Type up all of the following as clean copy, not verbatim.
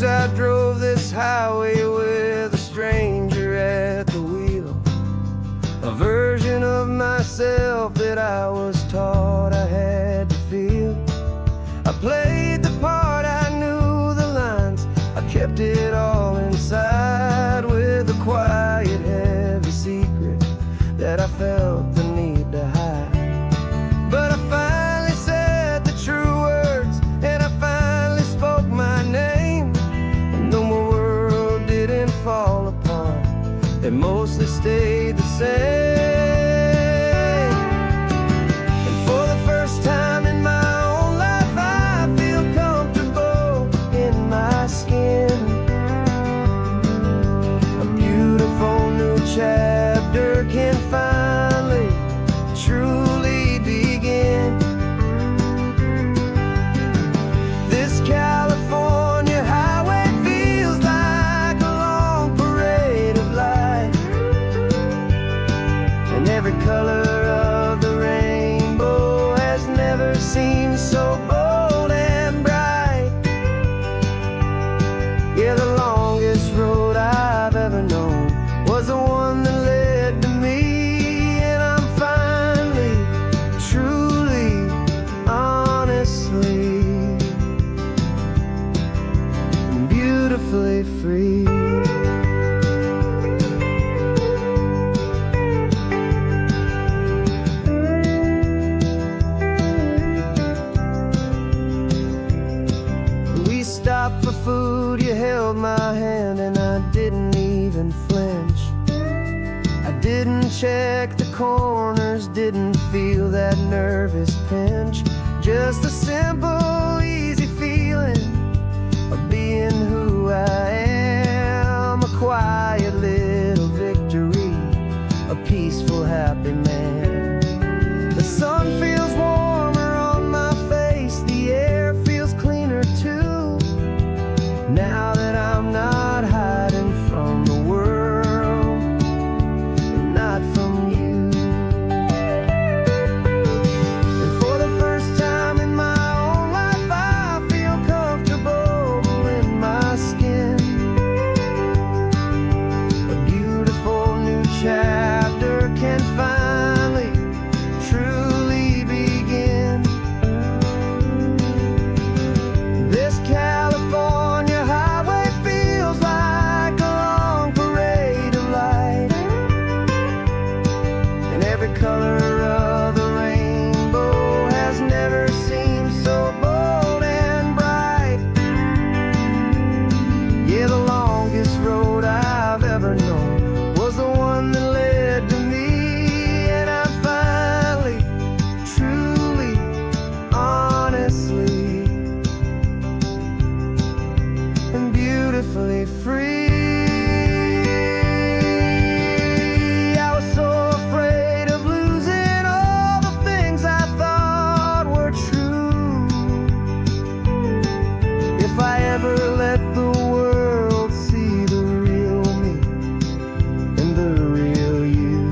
I drove this highway with a stranger at the wheel, a version of myself that I was taught I had to feel. I played the part, I knew the lines, I kept it all inside with a quiet, heavy secret that I felt the need to hide. But I finally said the true words, and I finally spoke my name. Fall apart, it mostly stayed the same. And for the first time in my own life, I feel comfortable in my skin. A beautiful new chapter can finally, truly begin. This California highway feels like a long parade of light, and every color of the rainbow has never seemed so bold and bright. Yeah, the longest road I've ever known was the one that led to me, and I'm finally, truly, honestly, beautifully free. We stopped for food, you held my hand, and I didn't even flinch. I didn't check the corners, didn't feel that nervous pinch. Just a simple, easy feeling of being who I am. A quiet little victory, a peaceful, happy man. The sun feels warmer on my face, the air feels cleaner too, now that I'm not hiding from the world, and not from you. And for the first time in my own life, I feel comfortable in my skin. A beautiful new chapter can finally, truly begin. This California highway feels like a long parade of light, and every color of the rainbow has never seemed so bold and bright. Yeah, the longest road I've ever known was the one that led to me, and I'm finally, truly, honestly, and beautifully free. I was so afraid of losing all the things I thought were true. If I ever let the world see the real me and the real you.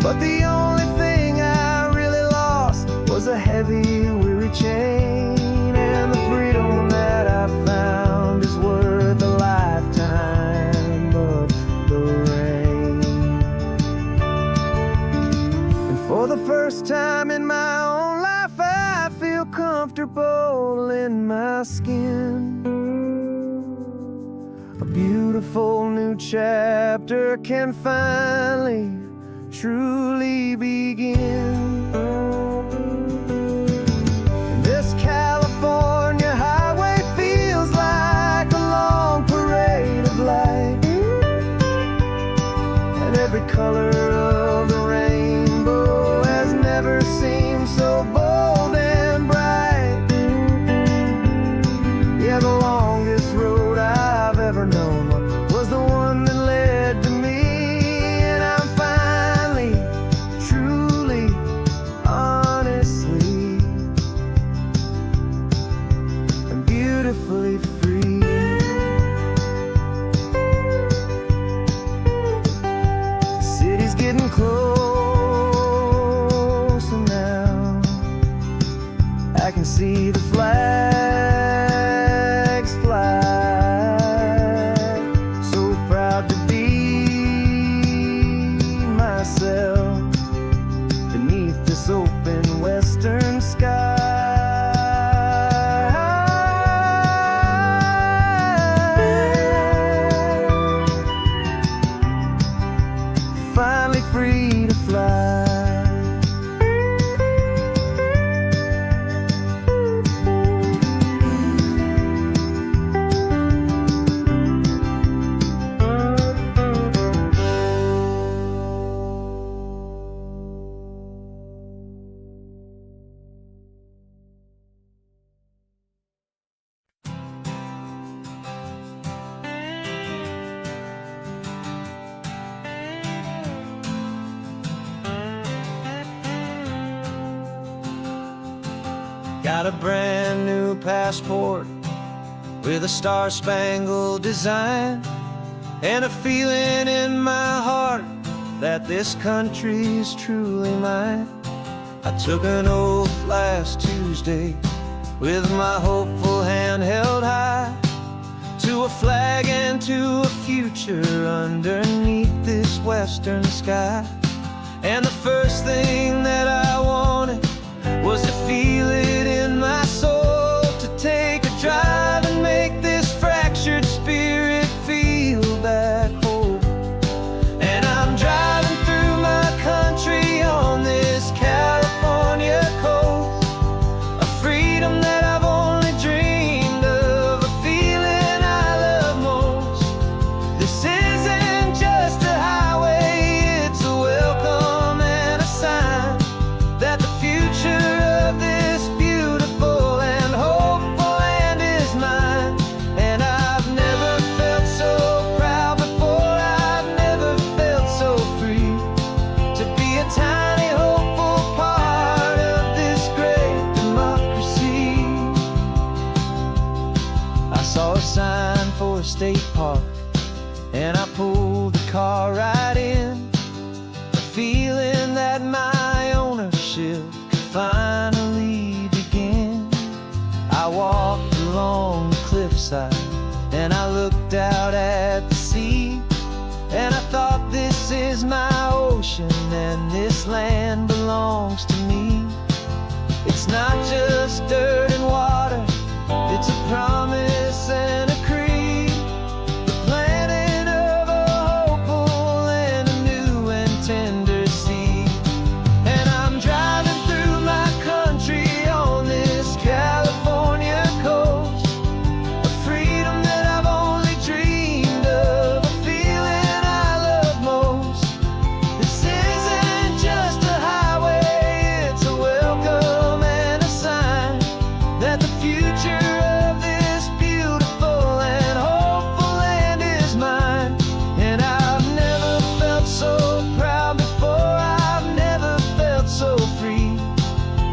But the only thing I really lost was a heavy, weary chain, and the freedom that I found is worth a lifetime of the rain. And for the first time in my own life, I feel comfortable in my skin. A beautiful new chapter can finally, truly begin. This California highway feels like a long parade of light, and every color of the rainbow has never seemed so bold and bright. Yeah, the longest road I've ever known was the one that led to me, and I'm finally, truly, honestly, and beautifully free. getting closer now. I can see the flags fly. So proud to be myself beneath this open western sky. Finally free to fly. Got a brand new passport with a star-spangled design, and a feeling in my heart that this country's truly mine. I took an oath last Tuesday with my hopeful hand held high, to a flag and to a future underneath this western sky. And the first thing that I wanted was to feel it in my soul, to take a drive and make this fractured spirit feel back home. And I'm driving through my country on this California coast, a freedom that I've only dreamed of, a feeling I love most. This isn't just a highway, it's a welcome and a sign that the future of this beautiful and hopeful land is mine. And I've never felt so proud before, I've never felt so free, to be a tiny hopeful part of this great democracy. I saw a sign for a state park, and I pulled the car right in, a feeling that my ownership finally begin. I walked along the cliffside and I looked out at the sea, and I thought, this is my ocean and this land belongs to me. It's not just dirt and water, it's a promise and a creed, the planting of a hopeful and a new and tender seed. And I'm driving through my country on this California coast, a freedom that I've only dreamed of, a feeling I love most. This isn't just a highway, it's a welcome and a sign that the future of this beautiful and hopeful land is mine. And I've never felt so proud before, I've never felt so free,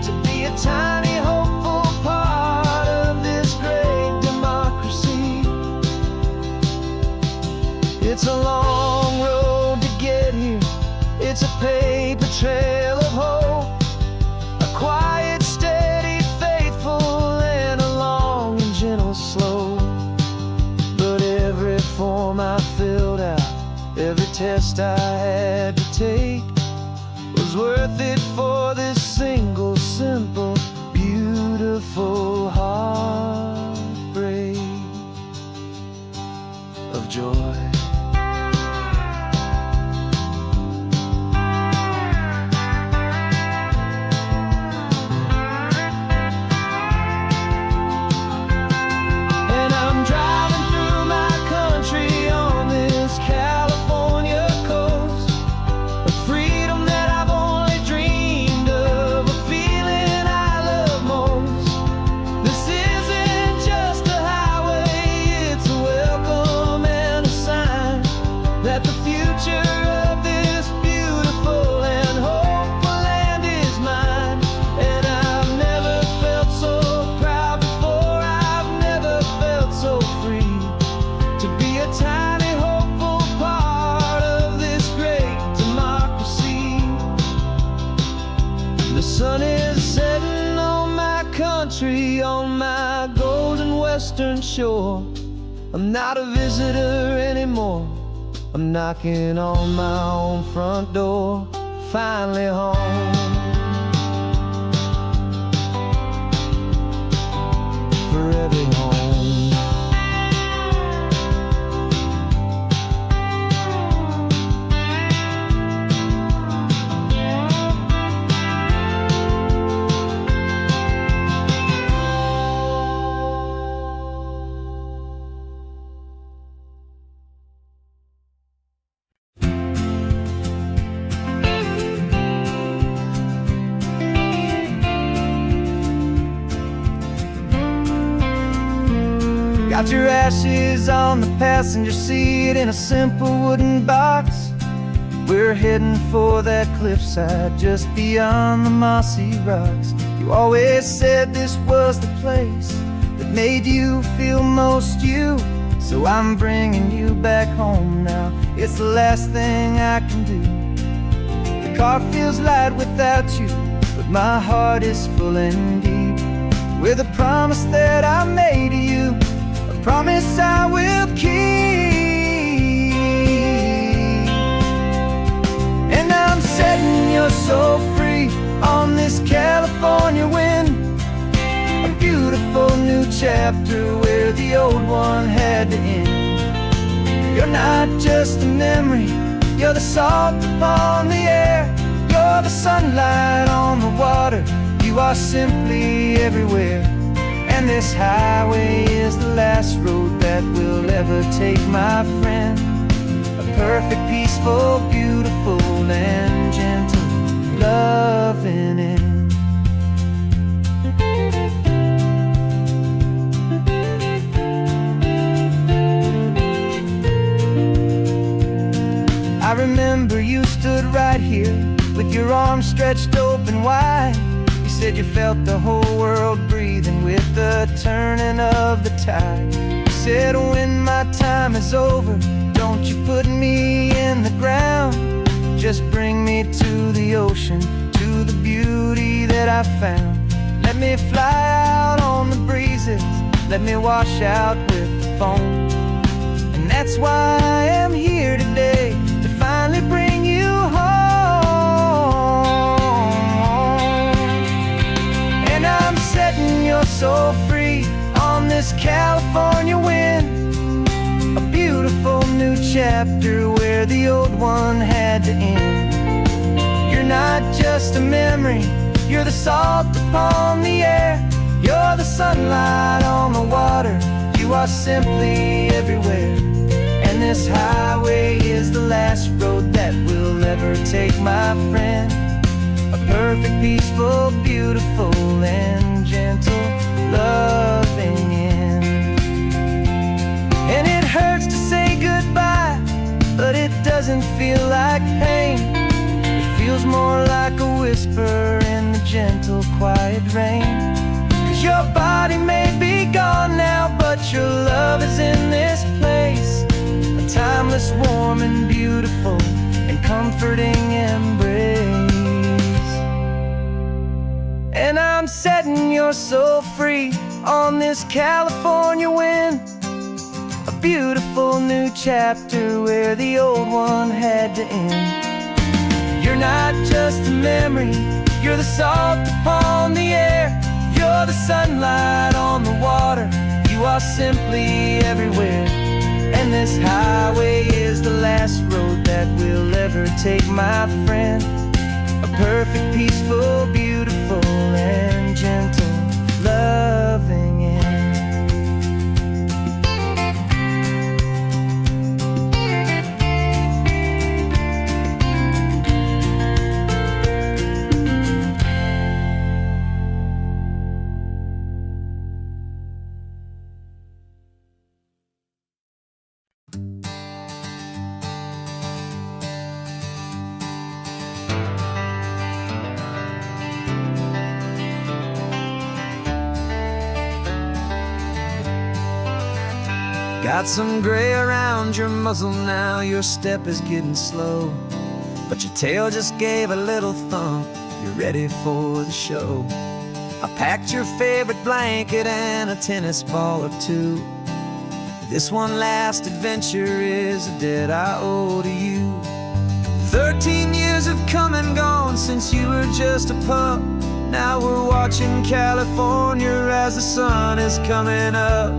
to be a tiny hopeful part of this great democracy. It's a long road to get here, it's a paper trail of hope, a quiet, steady, faithful, and a long and gentle slope. But every form I filled out, every test I had to take, was worth it for this single, simple, beautiful heartbreak of joy. And I'm driving through my country on this California coast, a freedom that I've only dreamed of, a feeling I love most. This isn't just a highway, it's a welcome and a sign western shore. I'm not a visitor anymore. I'm knocking on my own front door. Finally home. Forever home. Got your ashes on the passenger seat in a simple wooden box. We're heading for that cliffside just beyond the mossy rocks. You always said this was the place that made you feel most you. So I'm bringing you back home now. It's the last thing I can do. The car feels light without you, but my heart is full and deep with a promise that I made to you. Promise I will keep. And I'm setting your soul free on this California wind. A beautiful new chapter where the old one had to end. You're not just a memory, you're the salt upon the air. You're the sunlight on the water, you are simply everywhere. And this highway is the last road that we'll ever take, my friend. A perfect, peaceful, beautiful, and gentle loving end. I remember you stood right here with your arms stretched open wide. You said you felt the whole world breathing with the turning of the tide. You said when my time is over, don't you put me in the ground. Just bring me to the ocean, to the beauty that I found. Let me fly out on the breezes, let me wash out with the foam. And that's why I am here today, to finally bring you home. Setting your soul free on this California wind. A beautiful new chapter where the old one had to end. You're not just a memory, you're the salt upon the air. You're the sunlight on the water, you are simply everywhere. And this highway is the last road that we'll ever take, my friend. A perfect, peaceful, beautiful, and gentle loving end. And it hurts to say goodbye, but it doesn't feel like pain. It feels more like a whisper in the gentle, quiet rain. 'Cause your body may be gone now, but your love is in this place. A timeless, warm, and beautiful, and comforting embrace. And I'm setting your soul free on this California wind. A beautiful new chapter where the old one had to end. You're not just a memory, you're the salt upon the air. You're the sunlight on the water, you are simply everywhere. And this highway is the last road that we'll ever take, my friend. A perfect, peaceful, beautiful, and gentle loving end. Got some gray around your muzzle now, your step is getting slow, but your tail just gave a little thump, you're ready for the show. I packed your favorite blanket and a tennis ball or two. This one last adventure is a debt I owe to you. 13 years have come and gone since you were just a pup. Now we're watching California as the sun is coming up.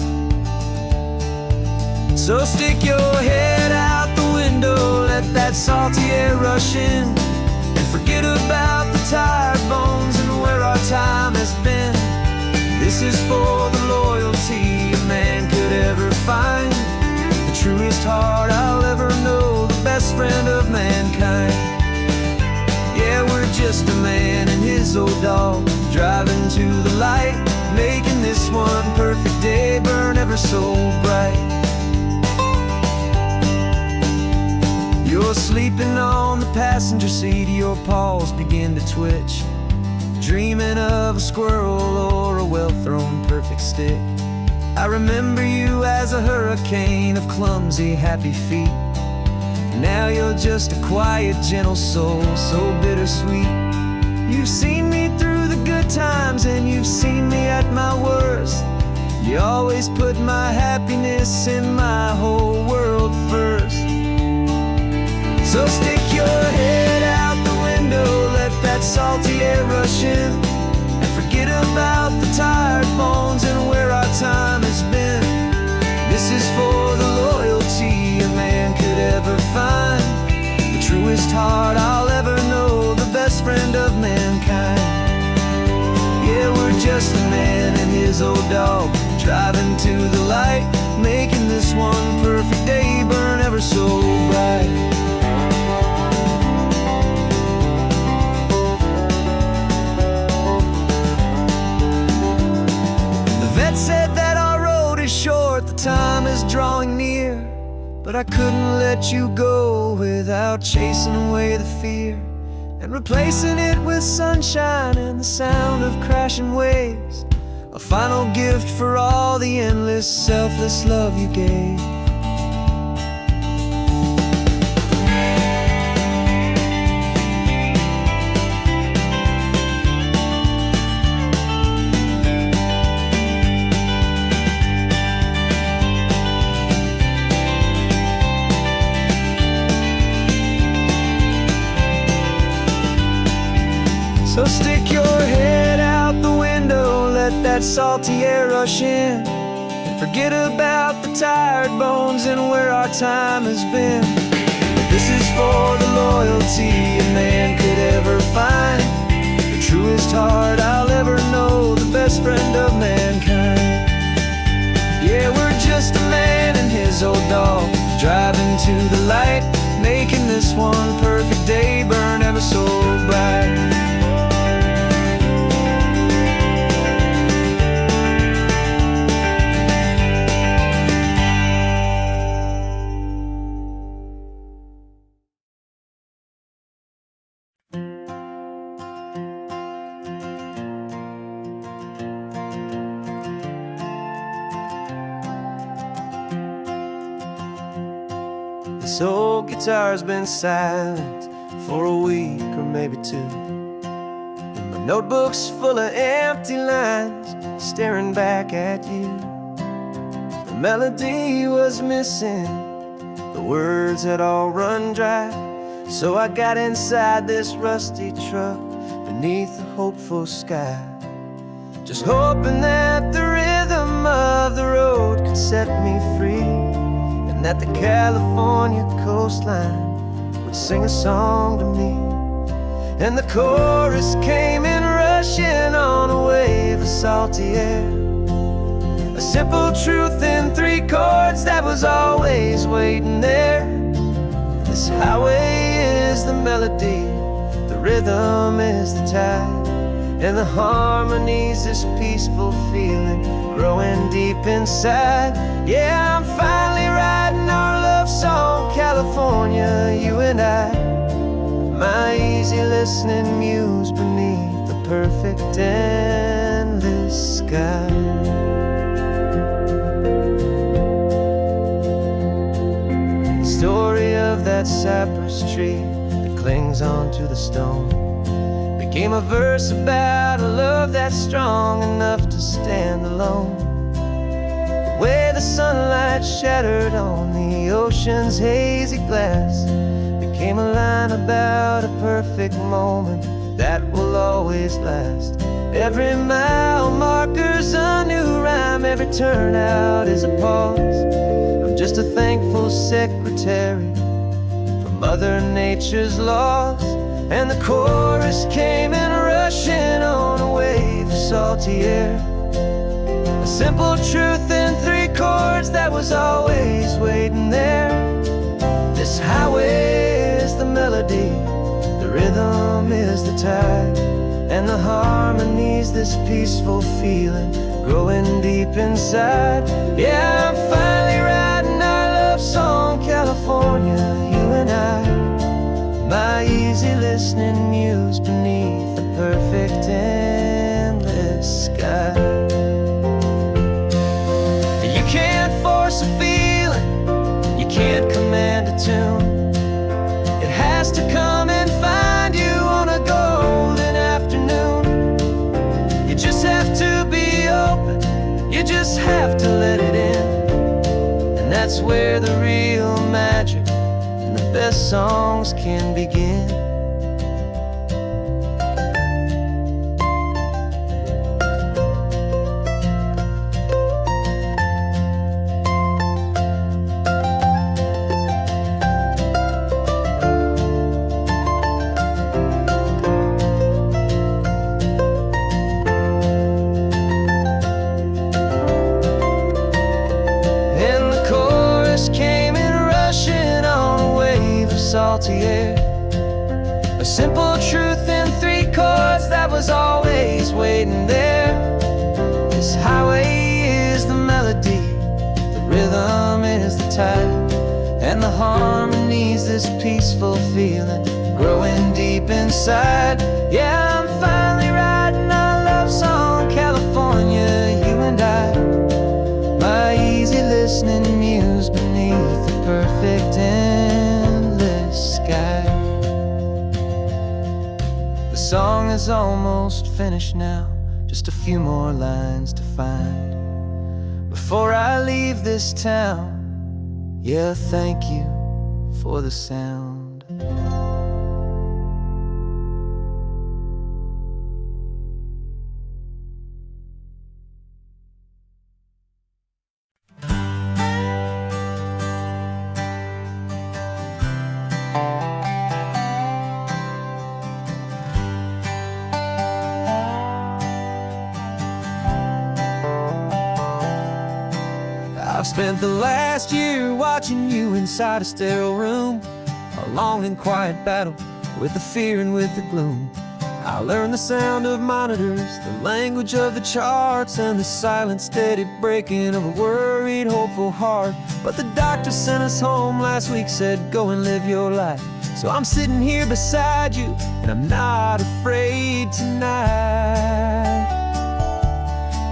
So stick your head out the window, let that salty air rush in, and forget about the tired bones and where our time has been. This is for the loyalty a man could ever find, the truest heart I'll ever know, the best friend of mankind. Yeah, we're just a man and his old dog, driving to the light, making this one perfect day burn ever so bright. You're sleeping on the passenger seat, your paws begin to twitch, dreaming of a squirrel or a well-thrown perfect stick. I remember you as a hurricane of clumsy, happy feet. Now you're just a quiet, gentle soul, so bittersweet. You've seen me through the good times and you've seen me at my worst. You always put my happiness in my whole world first. So stick your head out the window, let that salty air rush in, and forget about the tired bones and where our time has been. This is for the loyalty a man could ever find, the truest heart I'll ever know, the best friend of mankind. Yeah, we're just a man and his old dog, driving to the light, making this one perfect day burn ever so bright. Said that our road is short, the time is drawing near, but I couldn't let you go without chasing away the fear and replacing it with sunshine and the sound of crashing waves, a final gift for all the endless, selfless love you gave. So stick your head out the window, let that salty air rush in, and forget about the tired bones and where our time has been. This is for the loyalty a man could ever find, the truest heart I'll ever know, the best friend of mankind. Yeah, we're just a man and his old dog, driving to the light, making this one perfect day burn ever so bright. This old guitar's been silent for a week or maybe two, and my notebook's full of empty lines staring back at you. The melody was missing, the words had all run dry, so I got inside this rusty truck beneath a hopeful sky, just hoping that the rhythm of the road could set me free, that the California coastline would sing a song to me. And the chorus came in rushing on a wave of salty air, a simple truth in 3 chords that was always waiting there. This highway is the melody, the rhythm is the tide, and the harmony's this peaceful feeling growing deep inside. Yeah, I'm finally writing our love song, California, you and I, my easy listening muse beneath the perfect endless sky. The story of that cypress tree that clings onto the stone became a verse about a love that's strong enough to stand alone. The way the sunlight shattered on the ocean's hazy glass became a line about a perfect moment that will always last. Every mile marker's a new rhyme, every turnout is a pause. I'm just a thankful secretary for Mother Nature's laws. And the chorus came in rushing on a wave of salty air. A simple truth in 3 chords that was always waiting there. This highway is the melody, the rhythm is the tide, and the harmony's this peaceful feeling growing deep inside. Yeah, I'm finally writing our love song, California, you and I. My easy listening muse beneath the perfect endless sky. You can't force a feeling, you can't command a tune. It has to come and find you on a golden afternoon. You just have to be open, you just have to let it in. And that's where the real magic and the best songs can begin. Salty air, a simple truth in 3 chords that was always waiting there. This highway is the melody, the rhythm is the tide, and the harmony's this peaceful feeling growing deep inside. Yeah, I'm finally writing our love song, California, you and I. My easy listening muse beneath the perfect sky. The song is almost finished now, just a few more lines to find before I leave this town. Yeah, thank you for the sound. I've spent the last year watching you inside a sterile room, a long and quiet battle with the fear and with the gloom. I learned the sound of monitors, the language of the charts, and the silent steady breaking of a worried, hopeful heart. But the doctor sent us home last week, said go and live your life. So I'm sitting here beside you, and I'm not afraid tonight.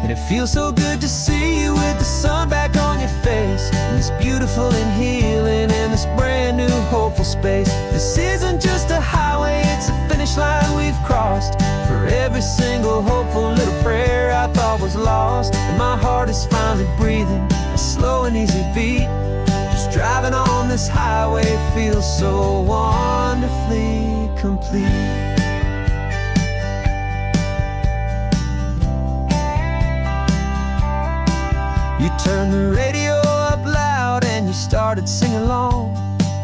And it feels so good to see you with the sun back on your face, and this beautiful and healing in this brand new hopeful space. This isn't just a highway, it's a finish line we've crossed. For every single hopeful little prayer I thought was lost, and my heart is finally breathing a slow and easy beat. Just driving on this highway feels so wonderfully complete. You turned the radio up loud and you started singing along,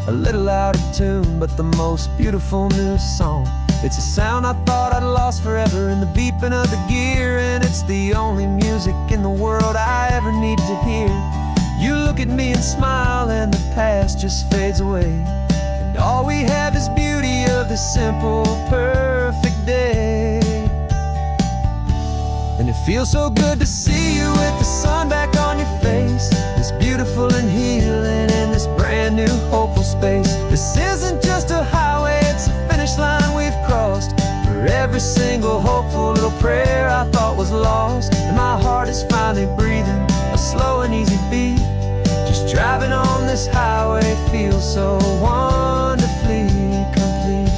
a little out of tune, but the most beautiful new song. It's a sound I thought I'd lost forever in the beeping of the gear, and it's the only music in the world I ever need to hear. You look at me and smile, and the past just fades away, and all we have is beauty of this simple, perfect day. And it feels so good to see you with the sun back on your face, this beautiful and healing in this brand new hopeful space. This isn't just a highway, it's a finish line we've crossed. For every single hopeful little prayer I thought was lost, and my heart is finally breathing a slow and easy beat. Just driving on this highway feels so wonderfully complete.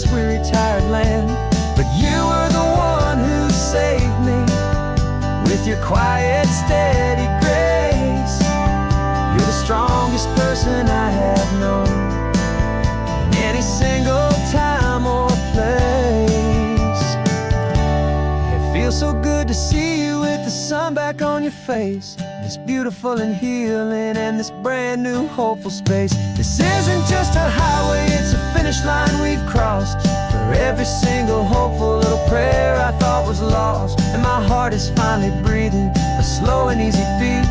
this weary, tired land. But you were the one who saved me with your quiet, steady grace. You're the strongest person I have known in any single time or place. It feels so good to see you with the sun back on your face. It's beautiful and healing in this brand new hopeful space. This isn't just a highway, it's a finish line we've crossed. For every single hopeful little prayer I thought was lost. And my heart is finally breathing a slow and easy beat.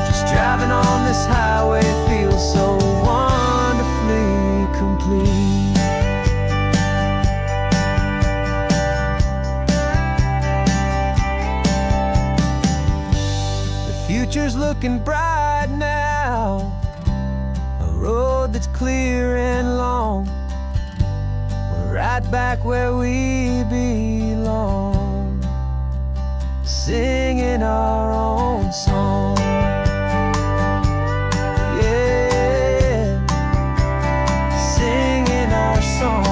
Just driving on this highway feels so wonderfully complete. Future's looking bright now, a road that's clear and long. We're right back where we belong, singing our own song. Yeah, singing our song.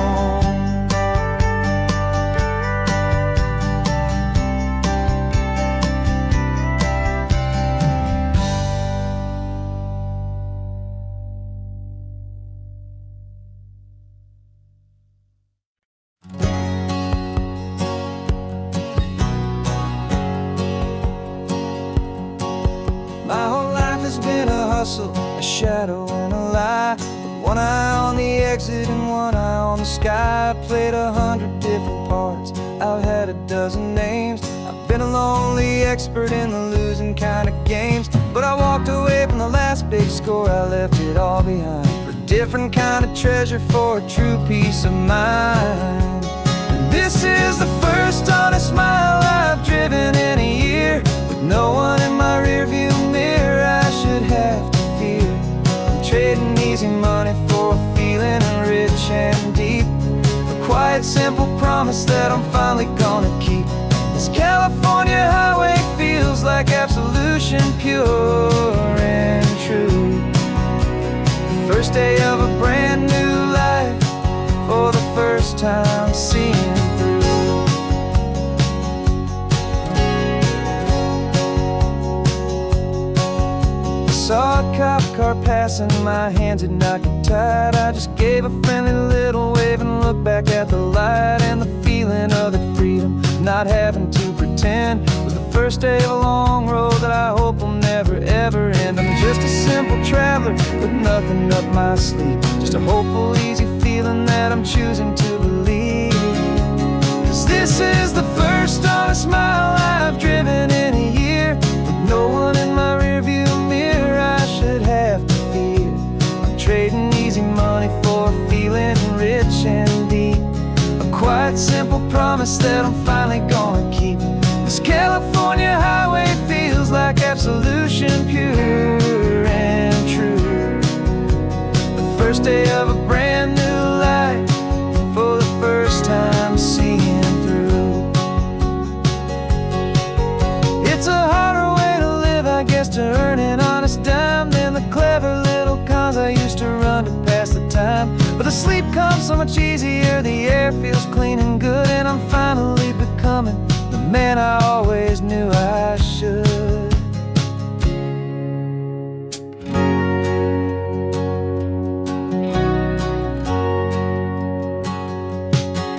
A shadow and a lie, with one eye on the exit and one eye on the sky. I played 100 different parts, I've had a dozen names. I've been a lonely expert in the losing kind of games. But I walked away from the last big score, I left it all behind for a different kind of treasure, for a true peace of mind. And this is the first honest mile I've driven in a year, with no one in my rearview mirror I should have to fear. I'm trading easy money for a feeling rich and deep, a quiet, simple promise that I'm finally gonna keep. This California highway feels like absolution, pure and true. The first day of a brand new life, for the first time seeing through. Saw a cop car passing, my hands had not got tied. I just gave a friendly little wave and looked back at the light. And the feeling of that freedom, not having to pretend, was the first day of a long road that I hope will never ever end. I'm just a simple traveler with nothing up my sleeve, just a hopeful, easy feeling that I'm choosing to believe. 'Cause this is the first honest mile I've driven in a year, with no one in my rearview mirror I should have to fear. I'm trading easy money for a feeling rich and deep, a quiet, simple promise that I'm finally gonna keep. This California highway feels like absolution, pure and true. The first day of a brand new life, for the first time seeing through. It's a harder way to live, I guess, to earn an honest dime than the clever little cons I used to run to pass the time. But the sleep comes so much easier, the air feels clean and good, and I'm finally becoming the man I always knew I should.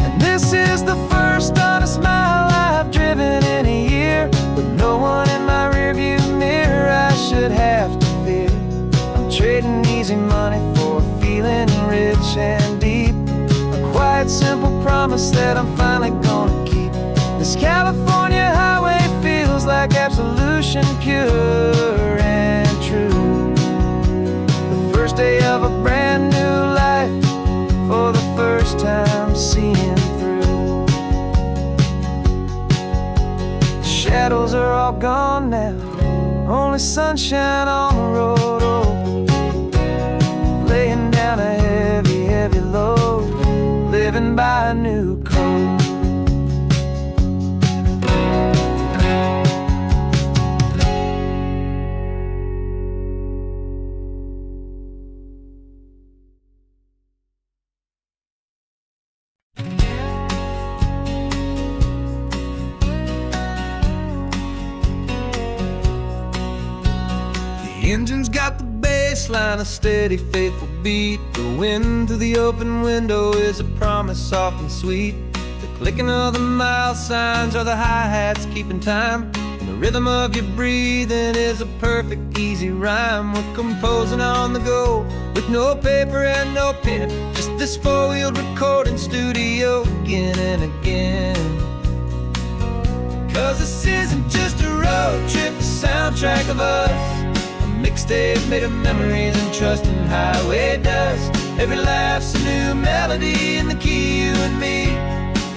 And this is the first honest mile I've driven in a year, with no one in my rearview mirror I should have to fear. I'm trading easy money for a feeling rich and deep, a quiet, simple promise that I'm finally gonna keep. This California highway feels like absolution, pure and true. The first day of a brand new life, for the first time seeing through. The shadows are all gone now, only sunshine on the road. Oh, laying down a heavy, heavy load, living by a new code. engine's got the bass line, a steady, faithful beat. The wind through the open window is a promise soft and sweet. The clicking of the mile signs are the hi-hats keeping time. And the rhythm of your breathing is a perfect, easy rhyme. We're composing on the go with no paper and no pen, just this four-wheeled recording studio again and again. 'Cause this isn't just a road trip, the soundtrack of us. A mixtape made of memories and trust in highway dust. Every laugh's a new melody in the key, you and me,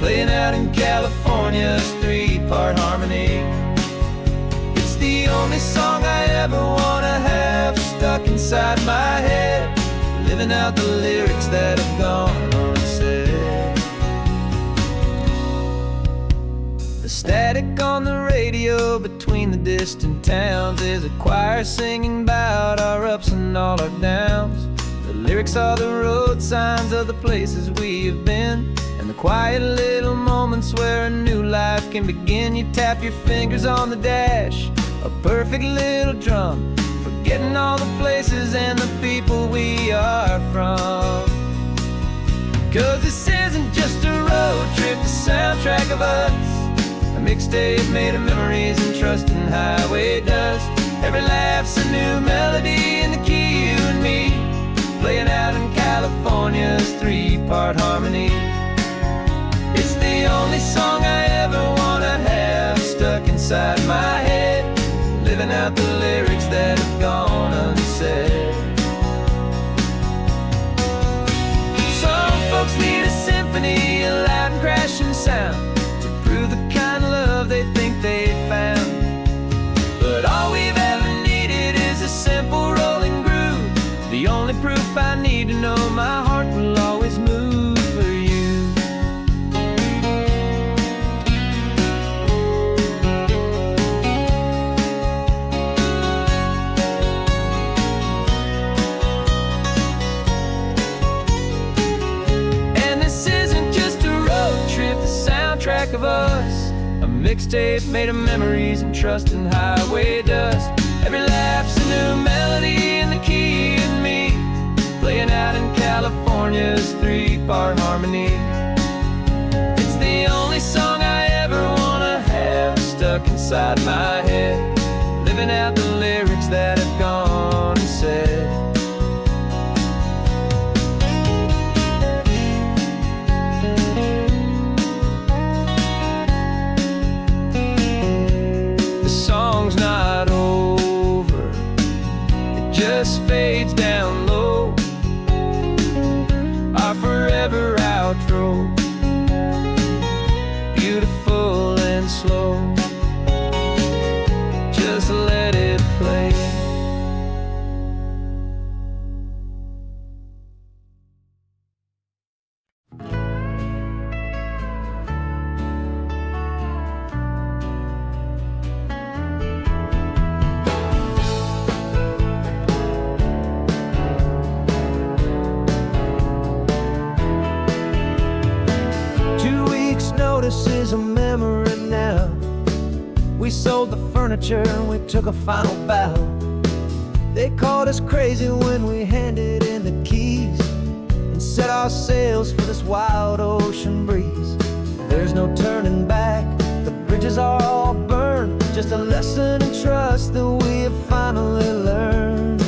playing out in California's three-part harmony. It's the only song I ever wanna have stuck inside my head, living out the lyrics that have gone unsaid. The static on the radio between the distant towns is a choir singing about our ups and all our downs. The lyrics are the road signs of the places we have been, and the quiet little moments where a new life can begin. You tap your fingers on the dash, a perfect little drum, forgetting all the places and the people we are from. 'Cause this isn't just a road trip, the soundtrack of us. A mixtape made of memories and trust in highway dust. Every laugh's a new melody in the key, you and me, playing out in California's three-part harmony. It's the only song I ever wanna have stuck inside my head, living out the lyrics that have gone unsaid. Some folks need a symphony, a loud and crashing sound, to prove the kind of love they think they found. But all we've ever needed is a simple rolling groove, the only proof I need to know my heart will always move for you. And this isn't just a road trip, the soundtrack of us. A mixtape made of memories and trust in highway dust. Every laugh's a new melody in the key, you and me, playing out in California's three-part harmony. It's the only song I ever wanna have stuck inside my head, living out the lyrics that have gone and said. The song's not over, it just fades down low, our forever outro, beautiful and slow. Just let it play. This is a memory now. We sold the furniture and we took a final bow. They called us crazy when we handed in the keys and set our sails for this wild ocean breeze. There's no turning back, the bridges are all burned, just a lesson in trust that we have finally learned.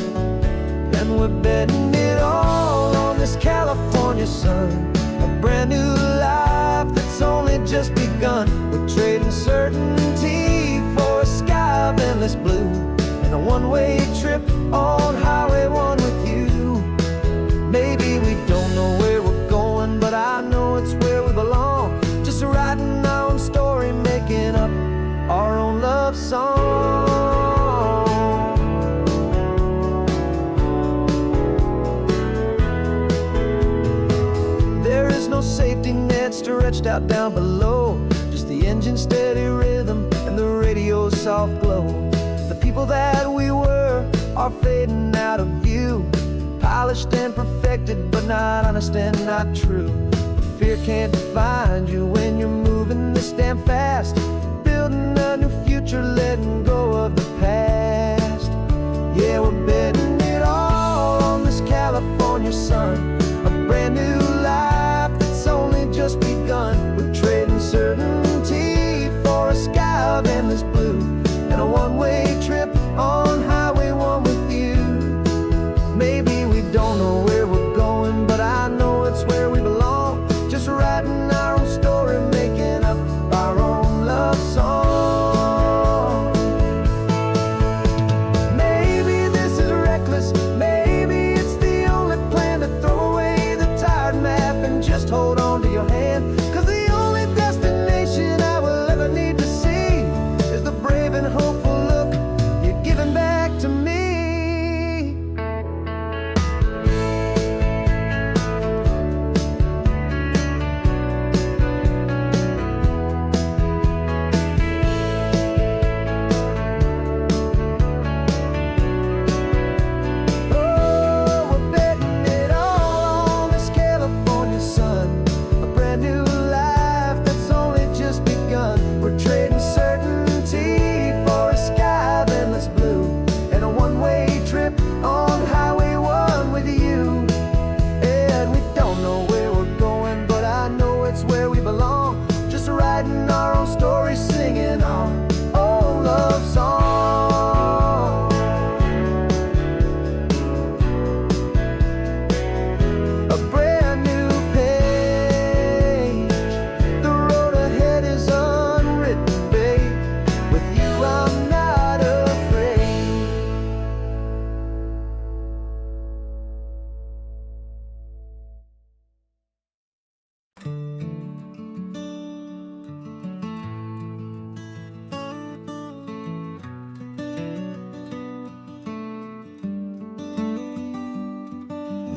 And we're betting it all on this California sun, a brand new life that's only just begun. We're trading certainty for a sky of endless blue, and a one-way trip on Highway 1 with you. Maybe we don't know where we're going, but I know it's where we belong. Just writing our own story, making up our own love song. There is no safety net stretched out down below, just the engine's steady rhythm and the radio's soft glow. The people that we were are fading out of view, polished and perfected, but not honest and not true. Fear can't find you when you're moving this damn fast, building a new future, letting go of the past. Yeah, we're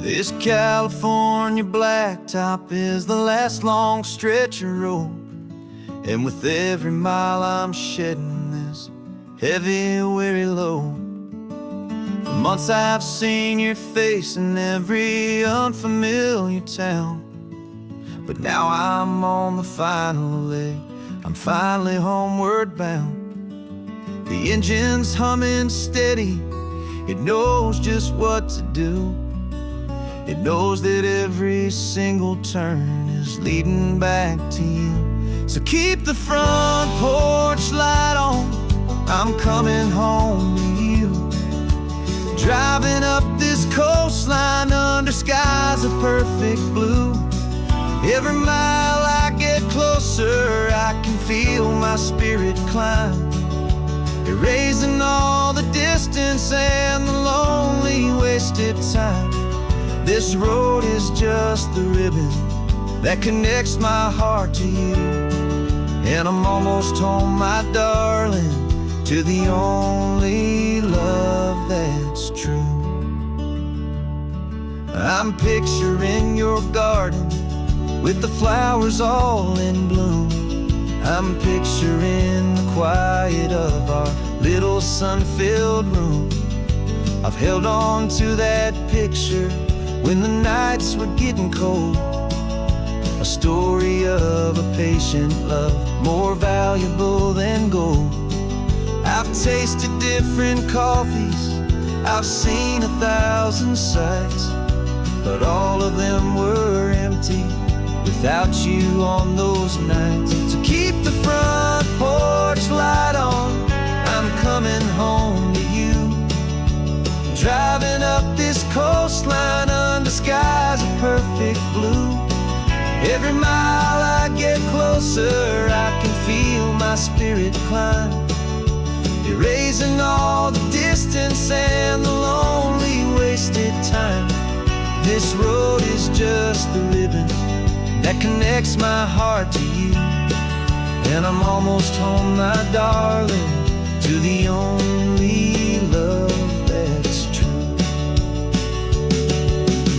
This California blacktop is the last long stretch of road, and with every mile I'm shedding this heavy, weary load. For months I've seen your face in every unfamiliar town, but now I'm on the final leg, I'm finally homeward bound. The engine's humming steady, it knows just what to do. It knows that every single turn is leading back to you. So keep the front porch light on, I'm coming home to you. Driving up this coastline under skies of perfect blue. Every mile I get closer, I can feel my spirit climb, erasing all the distance and the lonely wasted time. This road is just the ribbon that connects my heart to you, and I'm almost home, my darling, to the only love that's true. I'm picturing your garden with the flowers all in bloom. I'm picturing the quiet of our little sun-filled room. I've held on to that picture when the nights were getting cold, a story of a patient love more valuable than gold. I've tasted different coffees, I've seen 1,000 sights, but all of them were empty without you on those nights. So keep the front porch light on, I'm coming home to you. Driving up this coastline under skies of perfect blue. Every mile I get closer, I can feel my spirit climb, erasing all the distance and the lonely wasted time. This road is just the ribbon that connects my heart to you, and I'm almost home, my darling, to the only love that's true.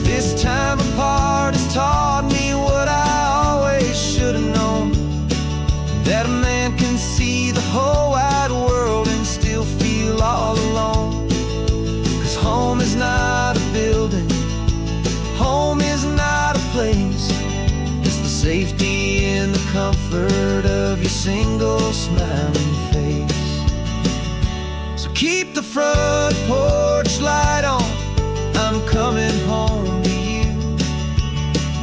This time apart has taught me what I always should have known, that a man can see the whole wide world and still feel all alone. 'Cause home is not a building, home is not a place, it's the safety and the comfort of your single smiling face. So keep the front porch light on, I'm coming home to you.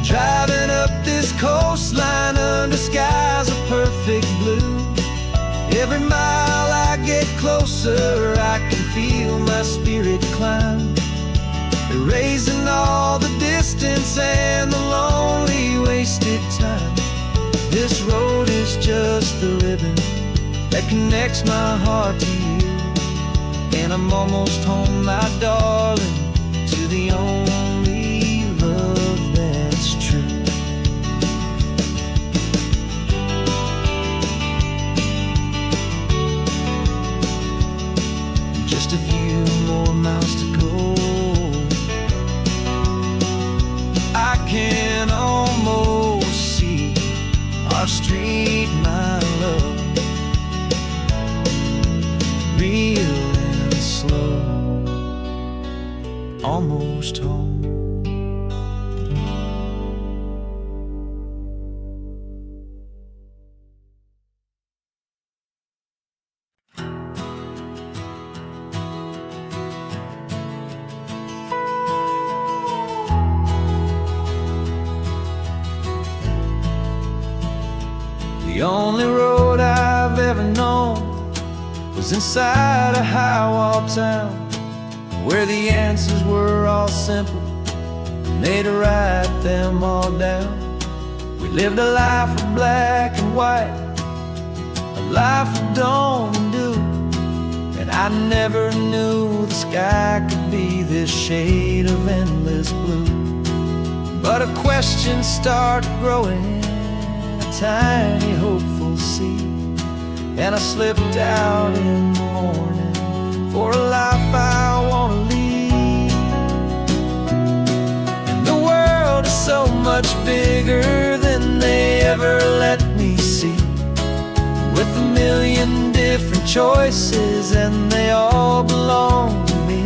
Driving up this coastline under skies of perfect blue. Every mile I get closer, I can feel my spirit climb, erasing all the distance and the lonely wasted time. This road is just the ribbon that connects my heart to you, and I'm almost home, my darling, to the only love that's true. Just a few more miles to go, I can almost see our street, my love, real and slow, almost home. The only road I've ever known was inside a high-wall town, where the answers were all simple and they'd write them all down. We lived a life of black and white, a life of dawn and dew, and I never knew the sky could be this shade of endless blue. But a question started growing, tiny hopeful seed, and I slipped out in the morning for a life I want to lead. much bigger than they ever let me see, with a million different choices and they all belong to me.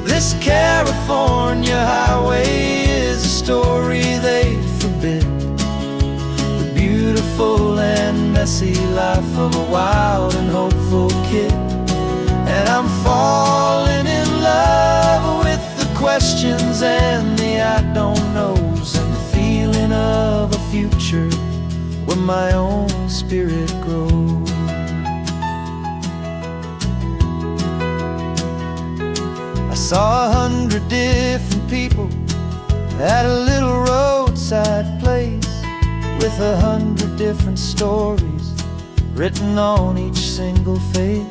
This California highway is a story they forbid, the beautiful and messy life of a wild and hopeful kid. And I'm falling in love with the questions and the I don't knows, and the feeling of a future where my own spirit grows. I saw 100 different people at a little roadside place, with 100 different stories written on each single face.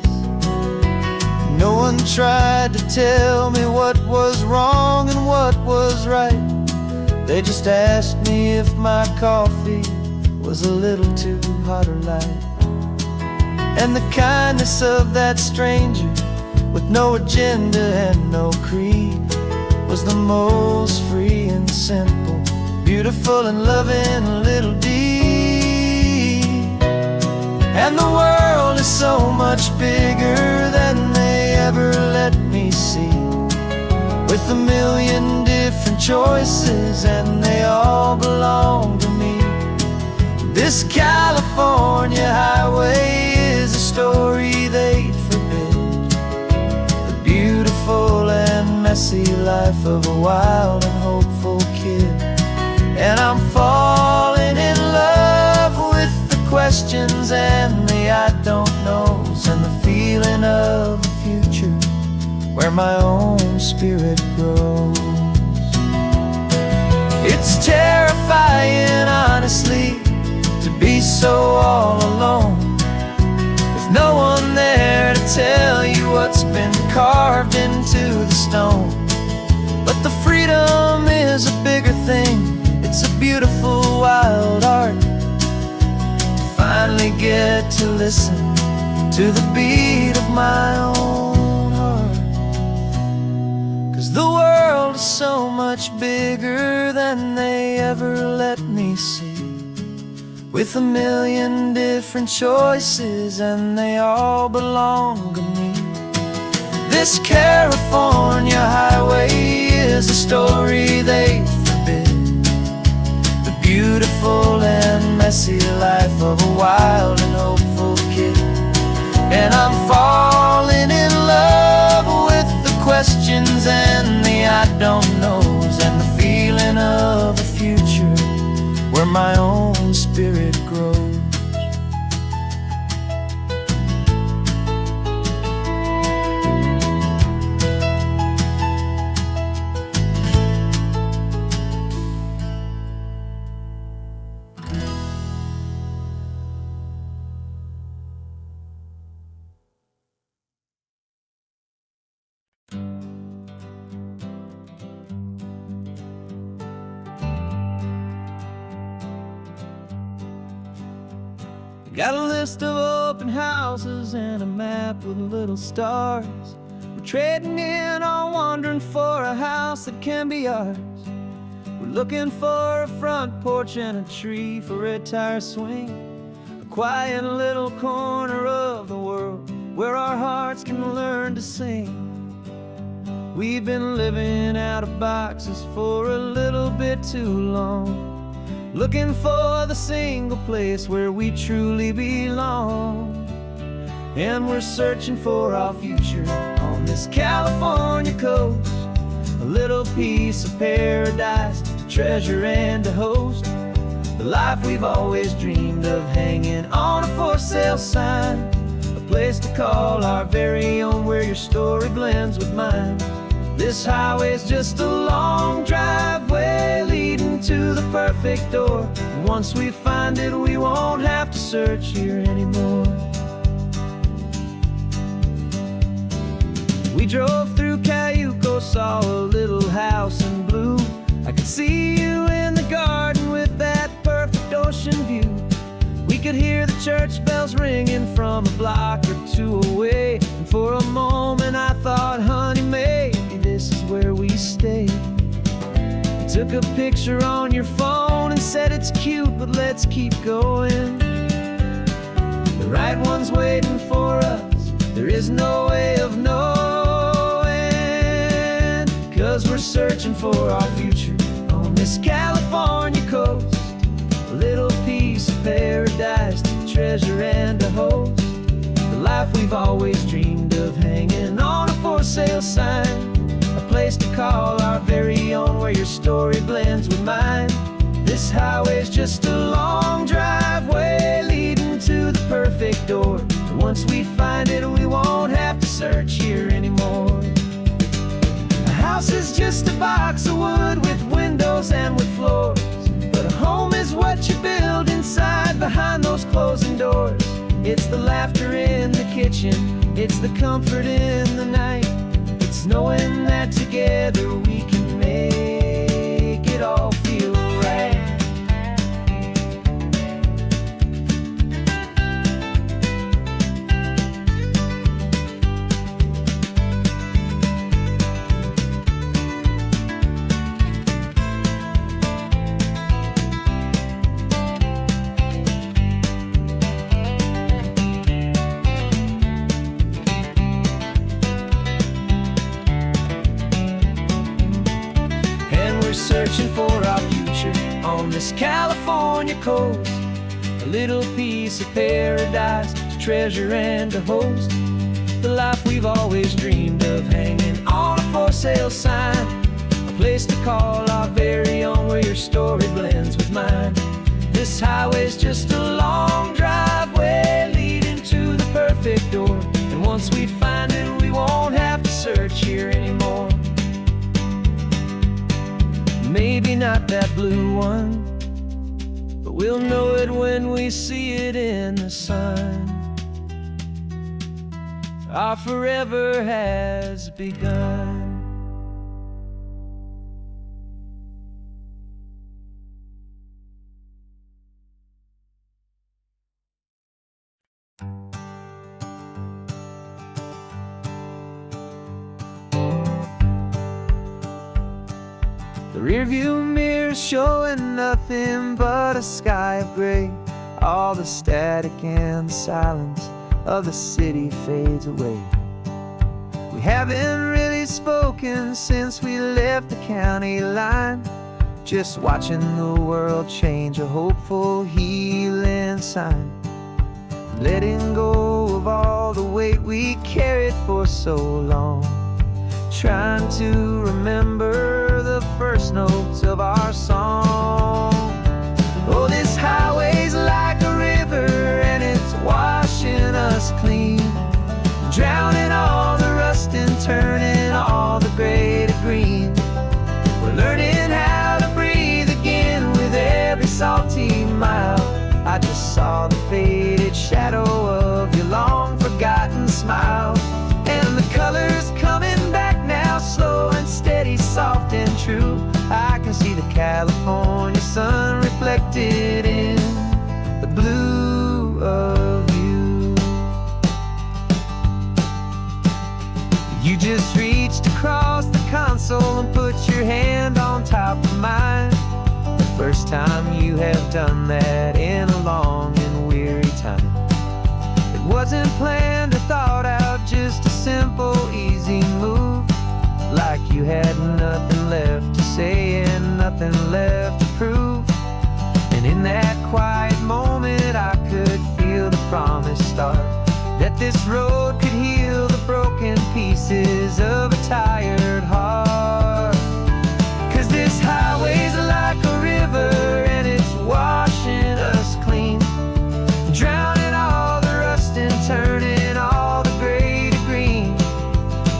No one tried to tell me what was wrong and what was right. They just asked me if my coffee was a little too hot or light. And the kindness of that stranger, with no agenda and no creed, was the most free and simple, beautiful and loving little deed. And the world is so much bigger than they ever let me see, with a million different choices and they all belong to me. This California highway is a story they'd forbid, the beautiful and messy life of a wild and hopeful kid. And I'm falling in love with the questions and the I don't knows, and the feeling of a future where my own spirit grows. It's terrifying, honestly, to be so all alone, with no one there to tell you what's been carved into the stone. But the freedom is a bigger thing, it's a beautiful wild art, to finally get to listen to the beat of my own heart. 'Cause the world is so much bigger than they ever let me see, with a million different choices and they all belong to me. This California highway is a story they forbid, the beautiful and messy life of a wild and hopeful kid. And I'm falling in love with the questions and the I don't knows, and the feeling of a future where my own spirit grows. Got a list of open houses and a map with little stars. We're trading in on wandering for a house that can be ours. We're looking for a front porch and a tree for a tire swing, a quiet little corner of the world where our hearts can learn to sing. We've been living out of boxes for a little bit too long, looking for the single place where we truly belong. And we're searching for our future on this California coast, a little piece of paradise to treasure and to host, the life we've always dreamed of, hanging on a for sale sign, a place to call our very own, where your story blends with mine. This highway's just a long driveway leading to the perfect door, and once we find it, we won't have to search here anymore. We drove through Cayuco, saw a little house in blue. I could see you in the garden with that perfect ocean view. We could hear the church bells ringing from a block or two away, and for a moment I thought, honey, maybe this is where we stay. It took took a picture on your phone and said it's cute, but let's keep going. The right one's waiting for us, there is no way of knowing, 'cause we're searching for our future on this California coast. A little piece of paradise to treasure and to host. The life we've always dreamed of, hanging on a for sale sign. A place to call our very own, where your story blends with mine. This highway's just a long driveway leading to the perfect door. And once we find it, we won't have to search here anymore. A house is just a box of wood with windows and with floors, but a home is what you build inside behind those closing doors. It's the laughter in the kitchen, it's the comfort in the night. It's knowing that together we can make it all feel right. Searching for our future on this California coast. A little piece of paradise to treasure and to host. The life we've always dreamed of, hanging on a for sale sign. A place to call our very own, where your story blends with mine. This highway's just a long driveway leading to the perfect door. And once we find it, we won't have to search here anymore. Maybe not that blue one, but we'll know it when we see it in the sun. Our forever has begun. The rearview mirror's showing nothing but a sky of gray. All the static and the silence of the city fades away. We haven't really spoken since we left the county line. Just watching the world change, a hopeful healing sign. Letting go of all the weight we carried for so long. Trying to remember the first notes of our song. Oh, this highway's like a river and it's washing us clean, drowning all the rust and turning all the gray to green. We're learning how to breathe again with every salty mile. I just saw the faded shadow of your long forgotten smile. And the colors coming back now, slow and steady, soft and true. I can see the California sun reflected in the blue of you. You just reached across the console and put your hand on top of mine. The first time you have done that in a long and weary time. It wasn't planned or thought out, just a simple, easy move. Like you had nothing left to say and nothing left to prove. And in that quiet moment I could feel the promise start, that this road could heal the broken pieces of a tired heart. 'Cause this highway's like a river and it's washing us clean, drowning all the rust and turning all the gray to green.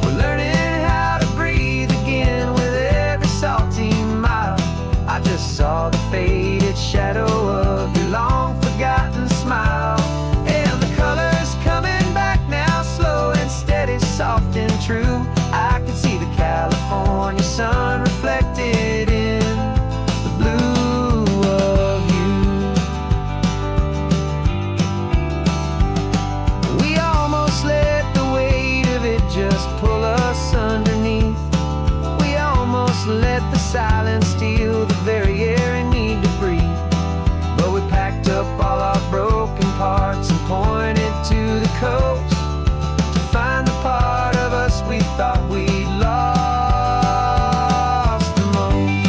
We're learning how to breathe again with every salty mile. I just saw the faded shadow of your long forgotten smile. And the colors coming back now, coast to find the part of us we thought we lost the most.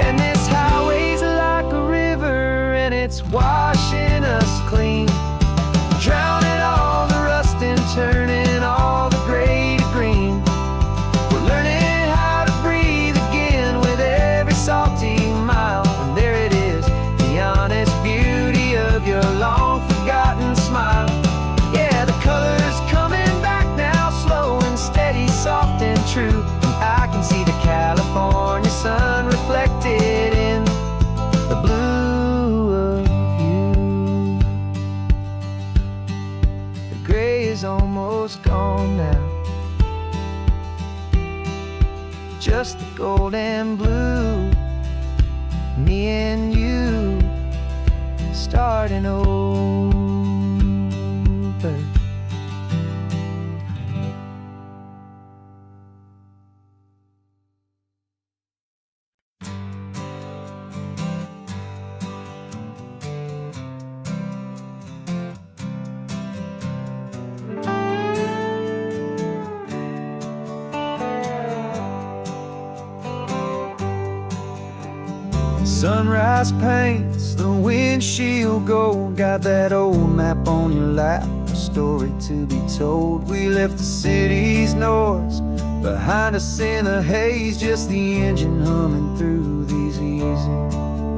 And this highway's like a river, and it's washing us clean, drowning all the rust and turning all the gray to green. We're learning how to breathe again with every salty mile. And there it is, the honest beauty of your long forgotten smile. Yeah, the color's coming back now, slow and steady, soft and true. And I can see the California sun reflected in the blue of you. The gray is almost gone now, just the gold and blue. Me and you starting over. Sunrise paints the windshield gold. Got that old map on your lap, a story to be told. We left the city's noise behind us in the haze, just the engine humming through these easy,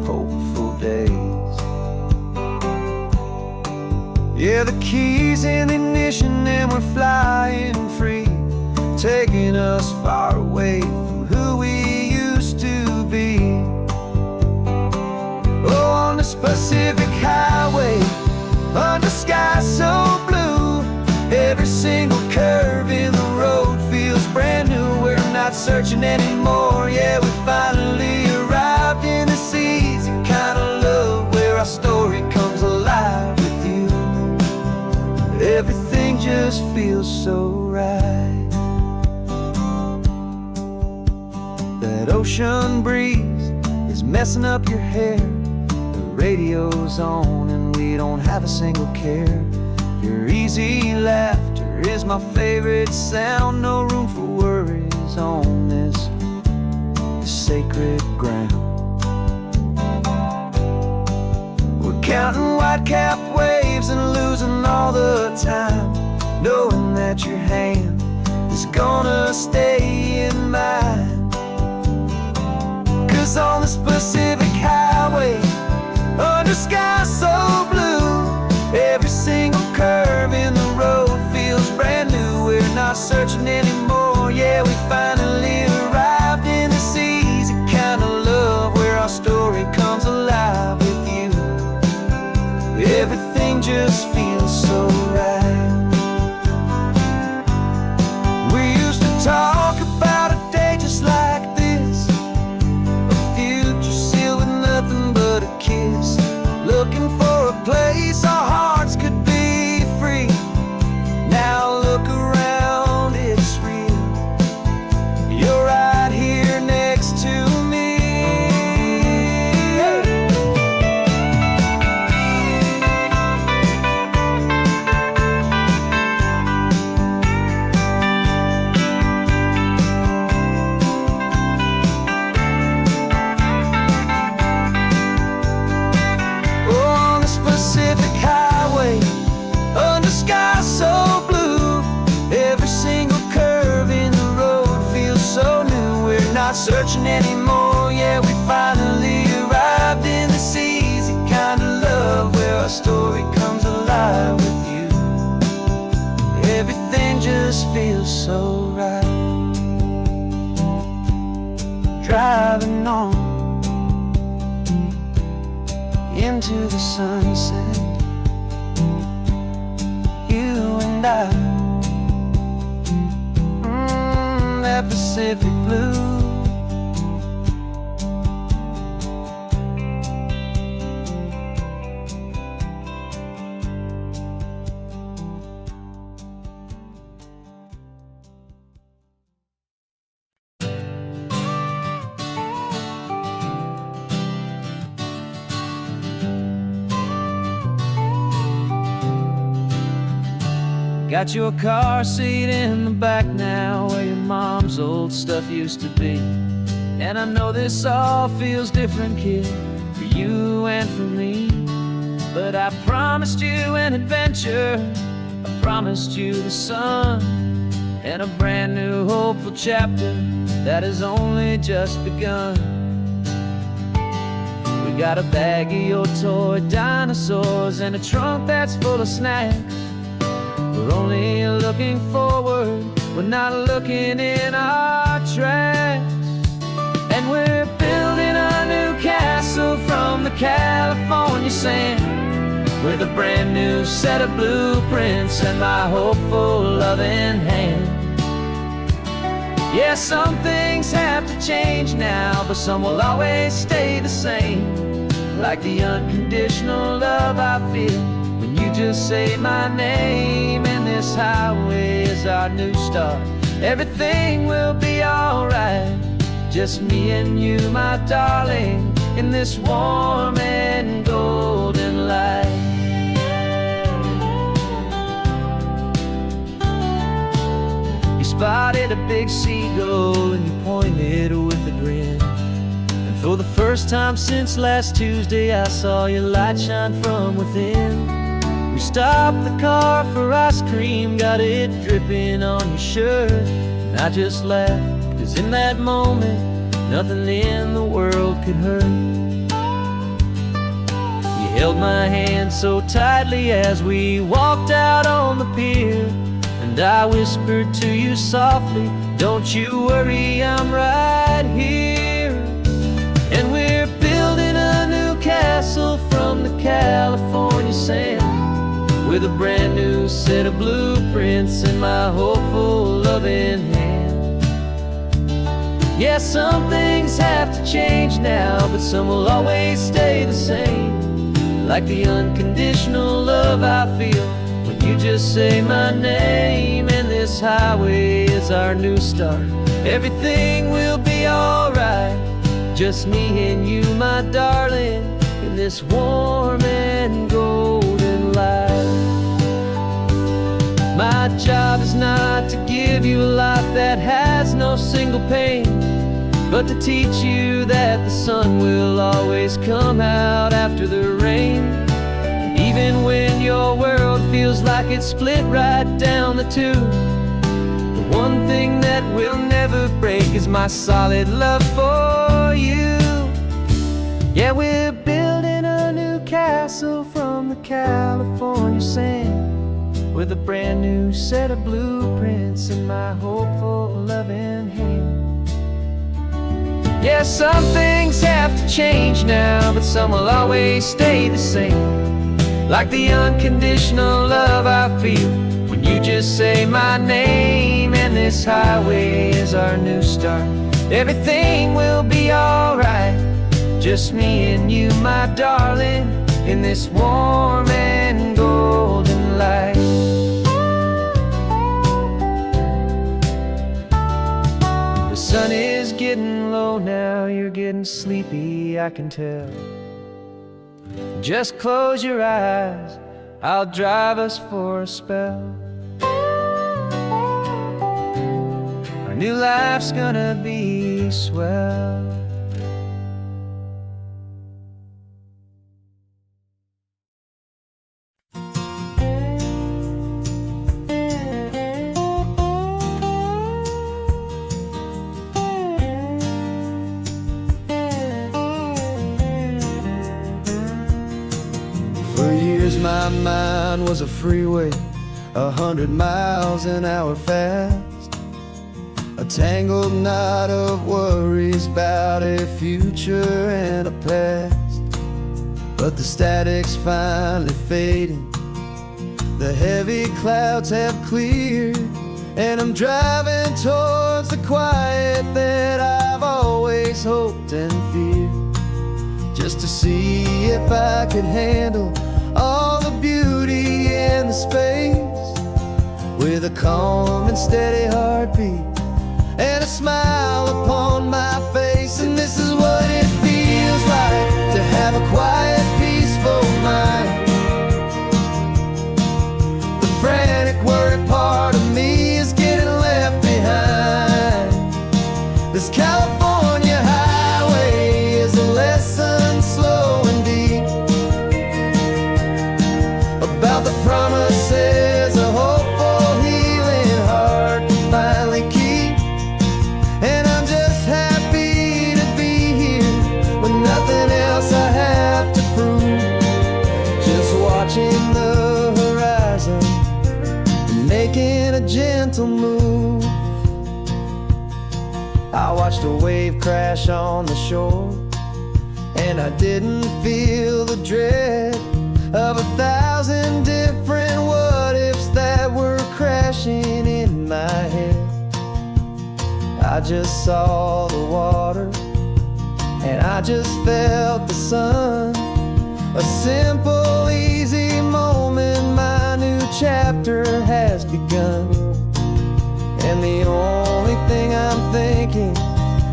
hopeful days. Yeah, the keys in the ignition and we're flying free, taking us far away from who we used to be. Oh, on this Pacific highway, under sky so blue, every single curve in the road feels brand new. We're not searching anymore, yeah, we finally arrived in this easy kind of love, where our story comes alive with you. Everything just feels so right. That ocean breeze is messing up your hair, radio's on and we don't have a single care. Your easy laughter is my favorite sound. No room for worries on this sacred ground. We're counting white-capped waves and losing all the time, knowing that your hand is gonna stay in mine. 'Cause on this Pacific highway, under sky so blue, every single curve in the road feels brand new. We're not searching anymore, yeah, we finally arrived in this easy kind of love, where our story comes alive with you. Everything just feels so right. We used to talk about a day just like this, a future sealed with nothing but a kiss, looking for a place our hearts could be free. Now look around, it's real. You're right here next to me. Pacific highway, under sky so blue, every single curve in the road feels so new. We're not searching anymore, yeah, we finally arrived in this easy kind of love, where our story comes alive with you. Everything just feels so right. Driving on into the sunset, you and I, that Pacific blue. Got your car seat in the back now, where your mom's old stuff used to be. And I know this all feels different, kid, for you and for me. But I promised you an adventure, I promised you the sun, and a brand new hopeful chapter that has only just begun. We got a bag of your toy dinosaurs and a trunk that's full of snacks. We're only looking forward, we're not looking in our tracks. And we're building a new castle from the California sand, with a brand new set of blueprints and my hopeful loving hand. Yeah, some things have to change now, but some will always stay the same. Like the unconditional love I feel when you just say my name. And this highway is our new start, everything will be alright. Just me and you, my darling, in this warm and golden light. You spotted a big seagull and you pointed with a grin. And for the first time since last Tuesday, I saw your light shine from within. We stopped the car for ice cream, got it dripping on your shirt. And I just laughed, 'cause in that moment, nothing in the world could hurt. You held my hand so tightly as we walked out on the pier, and I whispered to you softly, don't you worry, I'm right here. And we're building a new castle from the California sand, with a brand new set of blueprints in my hopeful loving hand. Yeah, some things have to change now, but some will always stay the same. Like the unconditional love I feel when you just say my name. And this highway is our new start, everything will be alright. Just me and you, my darling, in this warm and golden light. My job is not to give you a life that has no single pain, but to teach you that the sun will always come out after the rain. Even when your world feels like it's split right down the two, the one thing that will never break is my solid love for you. Yeah, we're building a new castle from the California sand, with a brand new set of blueprints in my hopeful loving hand. Yeah, some things have to change now, but some will always stay the same. Like the unconditional love I feel when you just say my name. And this highway is our new start, everything will be alright. Just me and you, my darling, in this warm and golden light. The sun is getting low now, you're getting sleepy, I can tell. Just close your eyes, I'll drive us for a spell. Our new life's gonna be swell. My mind was a freeway, 100 miles an hour fast, a tangled knot of worries about a future and a past. But the static's finally fading, the heavy clouds have cleared, and I'm driving towards the quiet that I've always hoped and feared, just to see if I could handle all the beauty in the space, with a calm and steady heartbeat and a smile upon my face. And this is what it feels like to have a quiet, peaceful mind. The frantic worry gentle move. I watched a wave crash on the shore, and I didn't feel the dread of 1,000 different what-ifs that were crashing in my head. I just saw the water, and I just felt the sun. A simple, easy moment, my new chapter has begun. And the only thing I'm thinking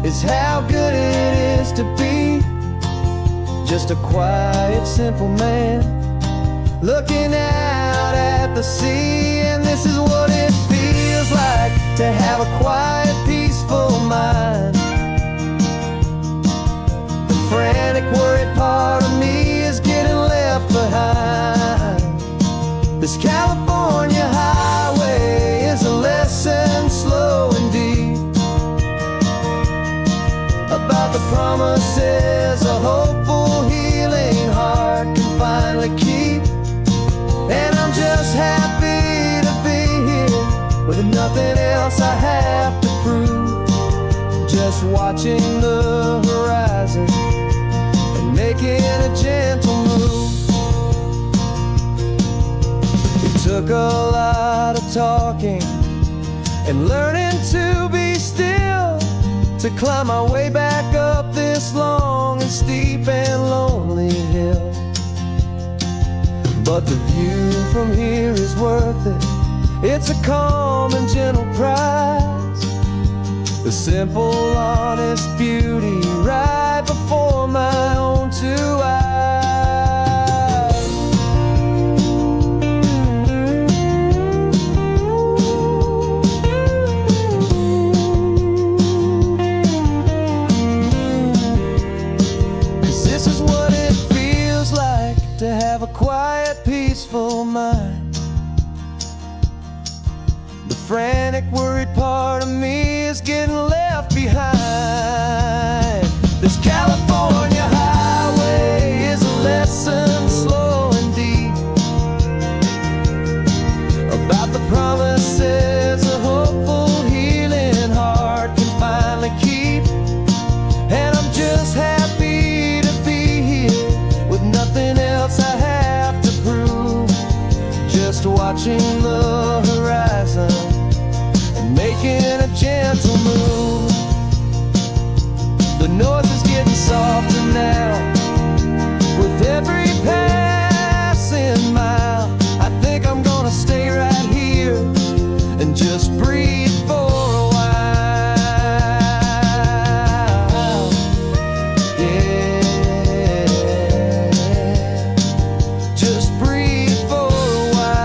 is how good it is to be just a quiet, simple man looking out at the sea. And this is what it feels like to have a quiet, peaceful mind. The frantic, worried part of me is getting left behind. This California highway is a lesson slow and deep about the promises a hopeful, healing heart can finally keep. And I'm just happy to be here with nothing else I have to prove. Just watching the horizon and making a gentle move. It took a lot of talking and learning to be still to climb my way back up this long and steep and lonely hill. But the view from here is worth it. It's a calm and gentle prize, the simple, honest beauty right before my own two eyes. 'Cause this is what it feels like to have a quiet, peaceful mind. The frantic, worried part of me is getting left behind. This California highway is a lesson slow and deep about the promises a hopeful, healing heart can finally keep. And I'm just happy to be here with nothing else I have to prove. Just watching the horizon and making a gentle move. The noise is getting softer now with every passing mile. I think I'm gonna stay right here and just breathe for a while. Yeah, just breathe for a while.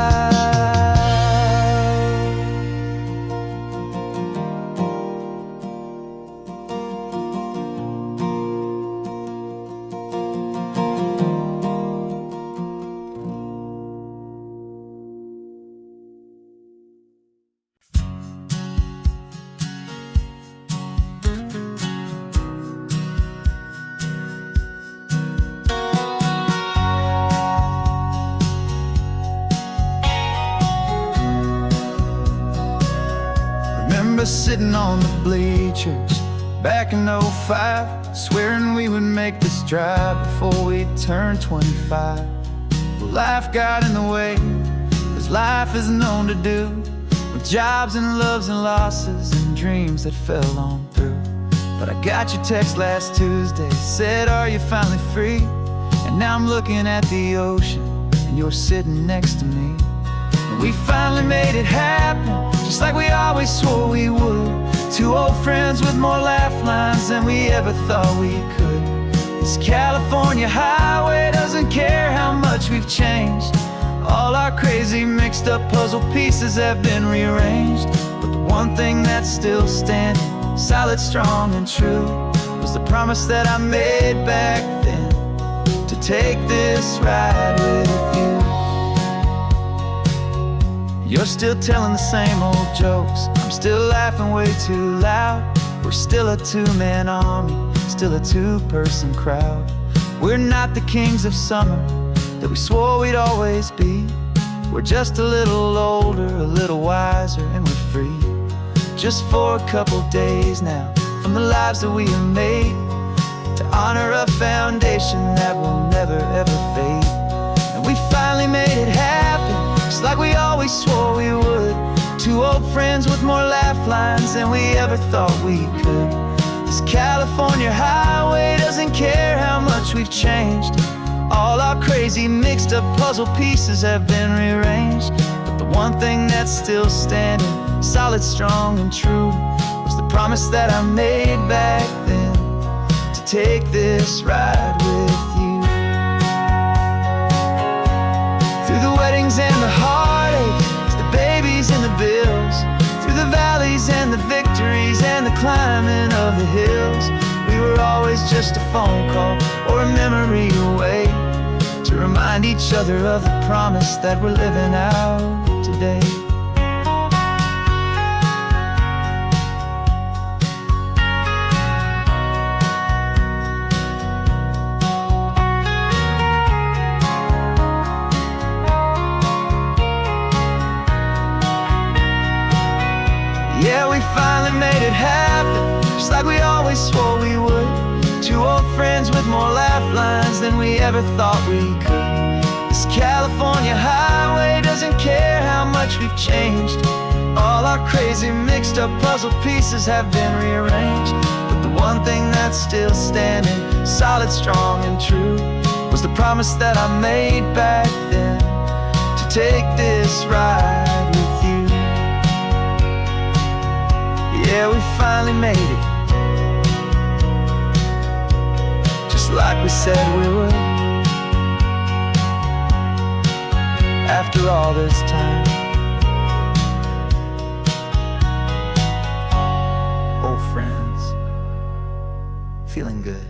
Remember sitting on the bleachers back in '05, swearing we would make this drive before we turned 25. Well, life got in the way, as life is known to do, with jobs and loves and losses and dreams that fell on through. But I got your text last Tuesday, said, are you finally free? And now I'm looking at the ocean, and you're sitting next to me. And we finally made it happen, just like we always swore we would. Two old friends with more laugh lines than we ever thought we could. This California highway doesn't care how much we've changed. All our crazy mixed up puzzle pieces have been rearranged. But the one thing that's still standing, solid, strong and true, was the promise that I made back then, to take this ride with you. You're still telling the same old jokes, I'm still laughing way too loud. We're still a two-man army, still a two-person crowd. We're not the kings of summer that we swore we'd always be. We're just a little older, a little wiser, and we're free. just for a couple days now, from the lives that we have made, to honor a foundation that will never ever fade. And we finally made it happen, just like we always swore we would. Two old friends with more laugh lines than we ever thought we could. This California highway doesn't care how much we've changed. All our crazy mixed up puzzle pieces have been rearranged, but the one thing that's still standing, solid, strong, and true, was the promise that I made back then, to take this ride with you. Through the weddings and the heartaches, the babies and the bills, through the valleys and the victories and the climbing of the hills, we were always just a phone call or a memory away, to remind each other of the promise that we're living out today. Yeah, we finally made it happen, just like we always swore we would. Two old friends with more laugh lines than we ever thought we could. This California highway doesn't care how much we've changed. All our crazy mixed up puzzle pieces have been rearranged, but the one thing that's still standing, solid, strong, and true, was the promise that I made back then, to take this ride with you. Yeah, we finally made it, just like we said we would. After all this time, old friends, feeling good.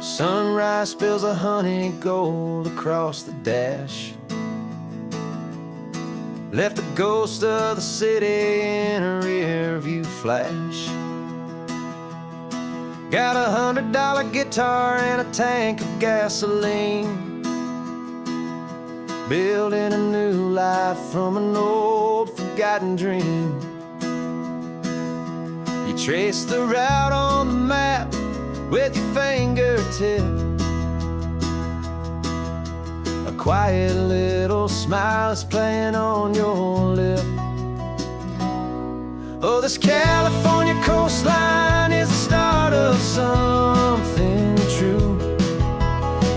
Sunrise spills a honey gold across the dash, left the ghost of the city in a rear view flash. Got $100 guitar and a tank of gasoline, building a new life from an old forgotten dream. You trace the route on the map with your fingertip, a quiet little smile is playing on your lip. Oh, this California coastline is the start of something true.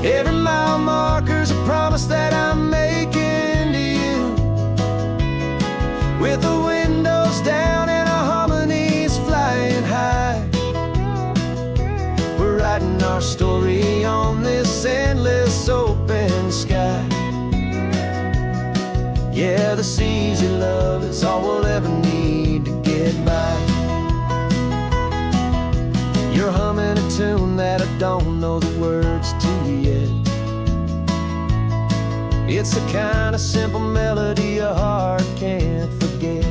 Every mile marker's a promise that I'm making to you, with the windows down and our harmonies flying high. Writing our story on this endless open sky. Yeah, this easy love is all we'll ever need to get by. You're humming a tune that I don't know the words to yet. It's the kind of simple melody a heart can't forget.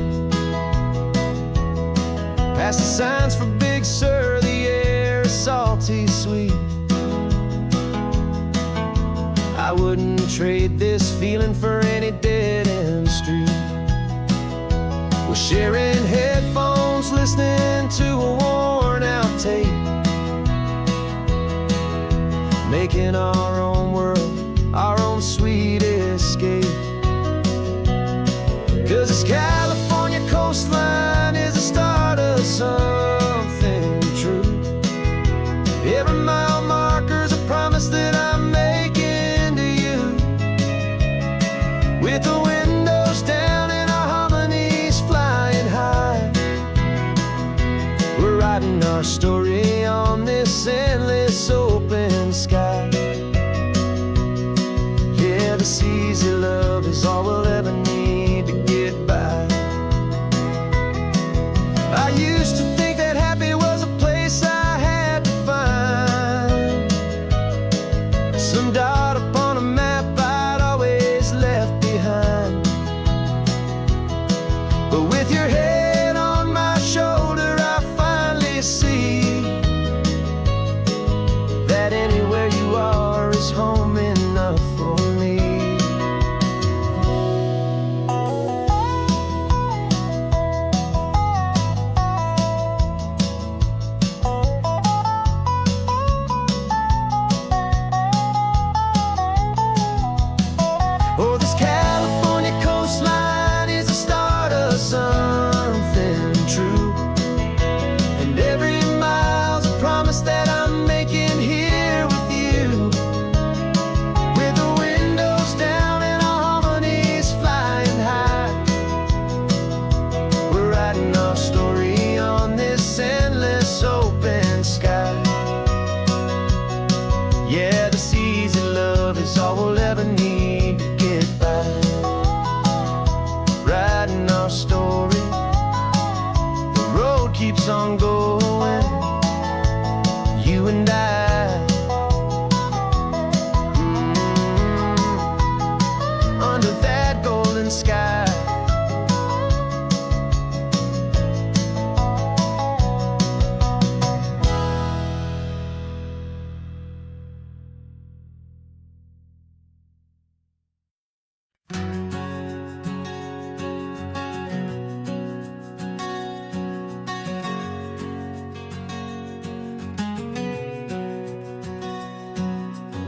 Past the signs for Big Sur, the air is salty sweet. I wouldn't trade this feeling for any dead-end street. We're sharing headphones, listening to a worn-out tape, making our own world, our own sweet escape. 'Cause this California coastline is the start of something true. Every mile marker's a promise that I'm making to you, with the windows down and our harmonies flying high. We're writing our story on this endless open sky. Yeah, this easy love is all we'll ever need to get by. I used to think that happy was a place I had to find,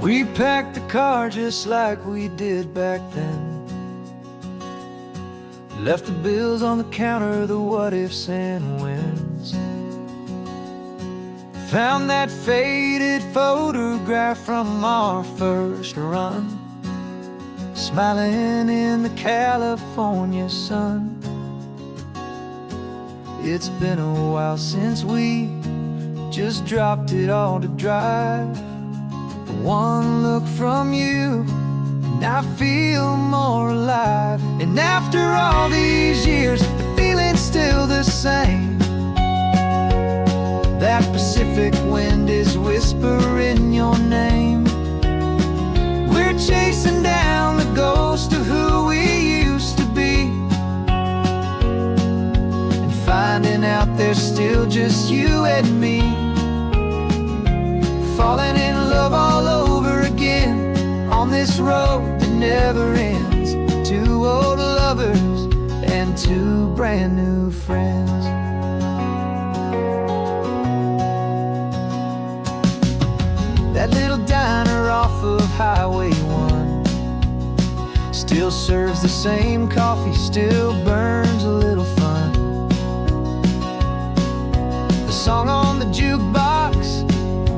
We packed the car just like we did back then. Left the bills on the counter, the what ifs and whens. Found that faded photograph from our first run, smiling in the California sun. It's been a while since we just dropped it all to drive. One look from you and I feel more alive. And after all these years, the feeling's still the same. That Pacific wind is whispering your name. We're chasing down the ghost of who we used to be, and finding out there's still just you and me. Falling in love all over again on this road that never ends. Two old lovers and two brand new friends. That little diner off of Highway 1 still serves the same coffee, still burns a little fun. The song on the jukebox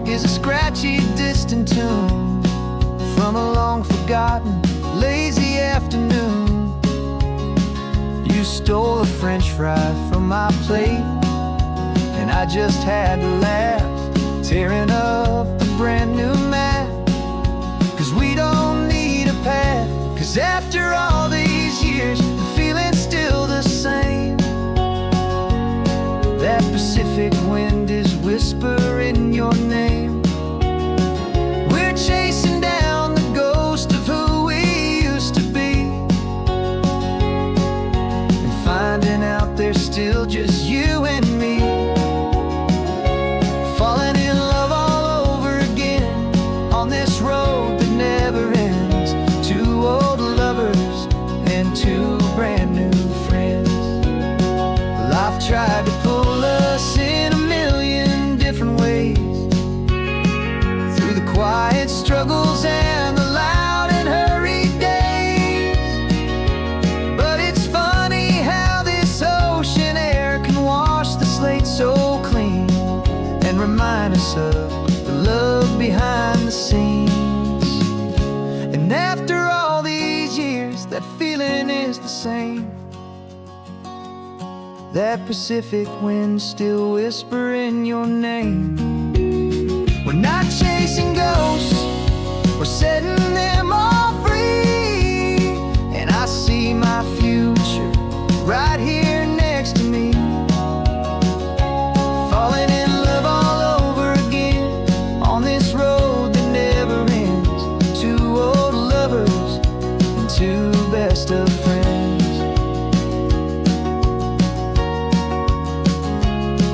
is a scratchy, distant tune from a long-forgotten, lazy afternoon. You stole a French fry from my plate, and I just had to laugh, tearing up a brand new map. 'Cause we don't need a path, 'cause after all these years, the feeling's still the same. That Pacific wind is whispering your name. We're chasing down the ghost of who we used to be, and finding out there's still just you and me. Falling in love all over again on this road that never ends. Two old lovers and two brand new friends. Life tried to pull us in a million different ways, through the quiet struggles and the loud and hurried days. But it's funny how this ocean air can wash the slate so clean and remind us of the love behind the scenes. And after all these years, that feeling is the same. That Pacific wind still whispering your name. We're not chasing ghosts, we're setting them all free. And I see my future right here next to me. Falling in love all over again on this road that never ends. Two old lovers and two best of friends.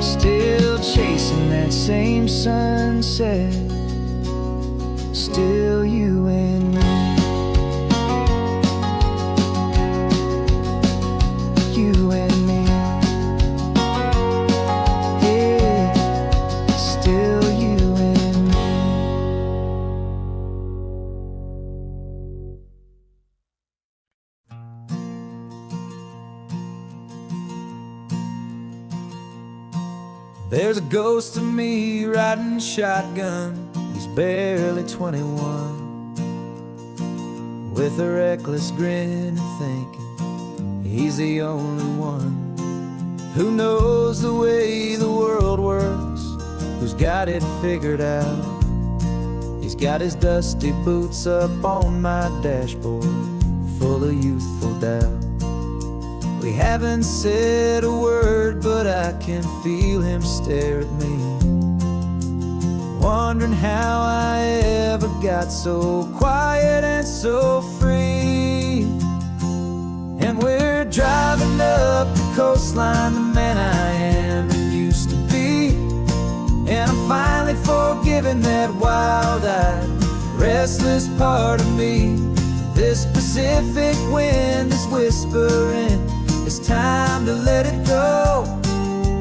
Still chasing that same sunset, still you and me. You and me. Yeah, still you and me. There's a ghost of me riding shotgun. He's barely 21, with a reckless grin and thinking he's the only one who knows the way the world works, who's got it figured out. He's got his dusty boots up on my dashboard, full of youthful doubt. We haven't said a word, but I can feel him stare at me, wondering how I ever got so quiet and so free. And we're driving up the coastline, the man I am and used to be. And I'm finally forgiving that wild-eyed, restless part of me. This Pacific wind is whispering, it's time to let it go.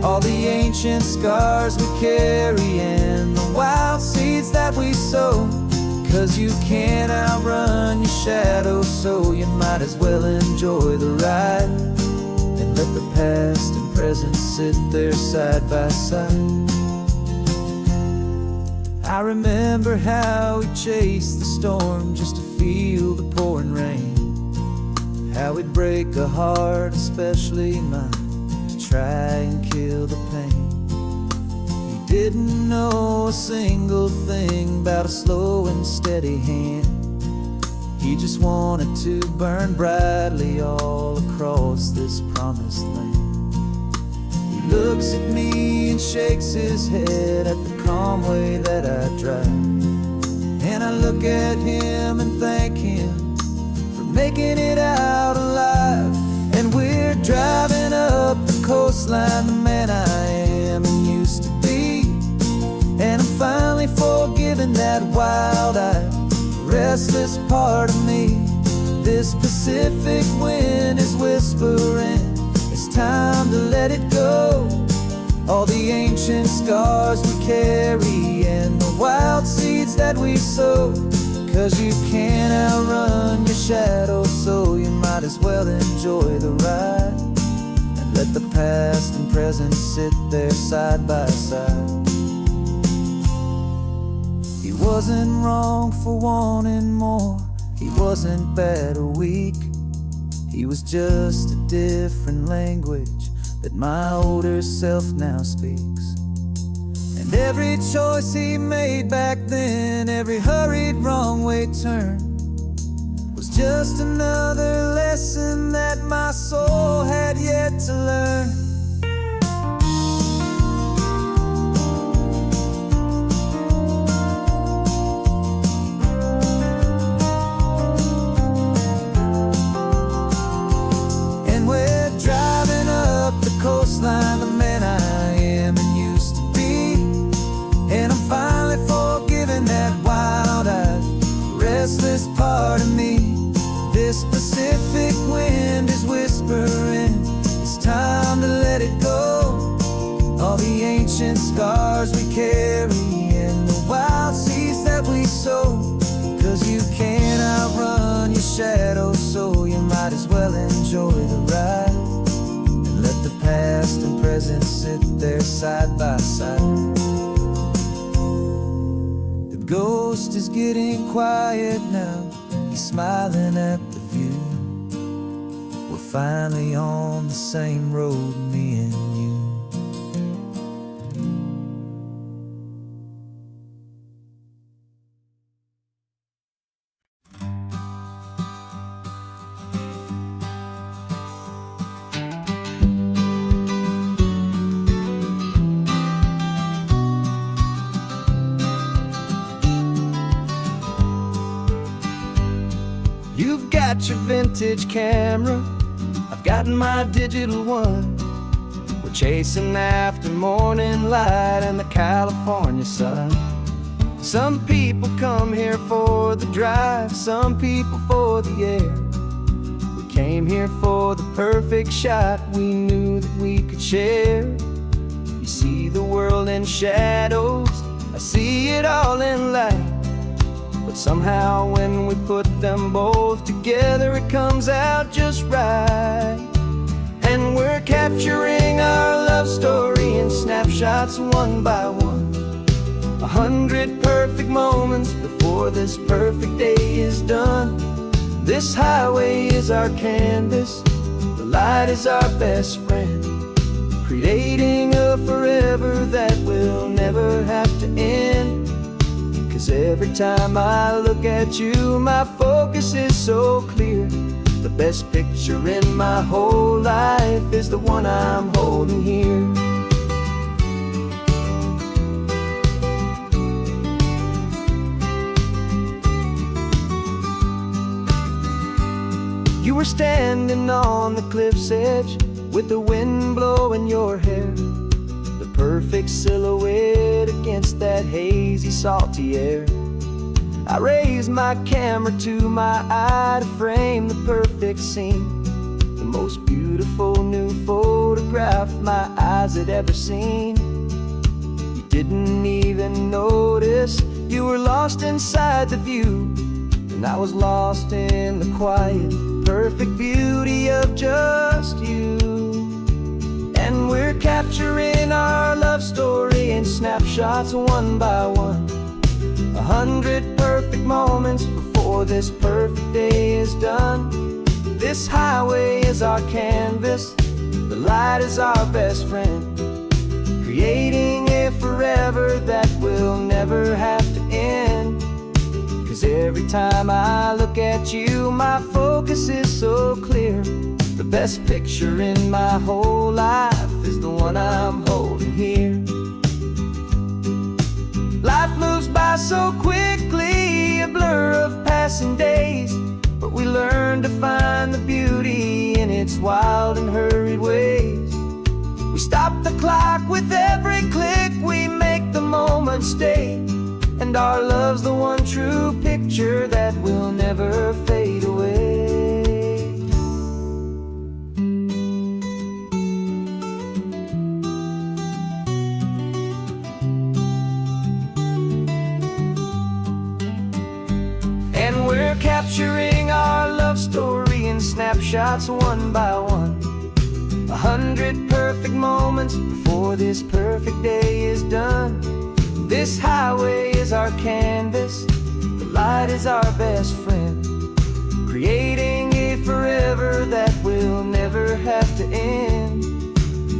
All the ancient scars we carry and the wild seeds that we sow. 'Cause you can't outrun your shadow, so you might as well enjoy the ride and let the past and present sit there side by side. I remember how we chased the storm just to feel the pouring rain, how we'd break a heart, especially mine, to try and kill the pain. He didn't know a single thing about a slow and steady hand. He just wanted to burn brightly all across this promised land. He looks at me and shakes his head at the calm way that I drive, and I look at him and thank him for making it out alive. And we're driving up the coastline, the man I am and used to be, and I'm finally forgiving that wild-eyed, restless part of me. This Pacific wind is whispering, it's time to let it go. All the ancient scars we carry and the wild seeds that we sow. 'Cause you can't outrun your shadow, so you might as well enjoy the ride and let the past and present sit there side by side. He wasn't wrong for wanting more, he wasn't bad or weak. He was just a different language that my older self now speaks. And every choice he made back then, every hurried wrong way turn, was just another lesson that my soul had yet to learn. Coastline, the man I am and used to be, and I'm finally forgiving that wild-eyed, restless part of me. This Pacific wind is whispering, it's time to let it go. All the ancient scars we carry and the wild seeds that we sow. 'Cause you can't outrun your shadow, so you might as well enjoy the ride. Let the past and present sit there side by side. The ghost is getting quiet now, he's smiling at the view. We're finally on the same road, me and you. You've got your vintage camera, I've got my digital one. We're chasing after morning light and the California sun. Some people come here for the drive, some people for the air. We came here for the perfect shot we knew that we could share. You see the world in shadows, I see it all in light. But somehow when we put them both together, it comes out just right. And we're capturing our love story in snapshots one by one. 100 perfect moments before this perfect day is done. This highway is our canvas, the light is our best friend, creating a forever that will never have to end. 'Cause every time I look at you, my focus is so clear. The best picture in my whole life is the one I'm holding here. You were standing on the cliff's edge with the wind blowing your hair, the perfect silhouette against that hazy, salty air. I raised my camera to my eye to frame the perfect scene, the most beautiful new photograph my eyes had ever seen. You didn't even notice, You were lost inside the view, and I was lost in the quiet, perfect beauty of just you. And we're capturing our love story in snapshots one by one. 100 perfect moments before this perfect day is done. This highway is our canvas, the light is our best friend, creating a forever that will never have to end. 'Cause every time I look at you, my focus is so clear. The best picture in my whole life is the one I'm holding here. Life moves by so quickly, a blur of passing days, but we learn to find the beauty in its wild and hurried ways. We stop the clock with every click, we make the moment stay, and our love's the one true picture that will never fade away. And we're capturing our love story in snapshots one by one. 100 perfect moments before this perfect day is done. This highway is our canvas, the light is our best friend, creating a forever that will never have to end.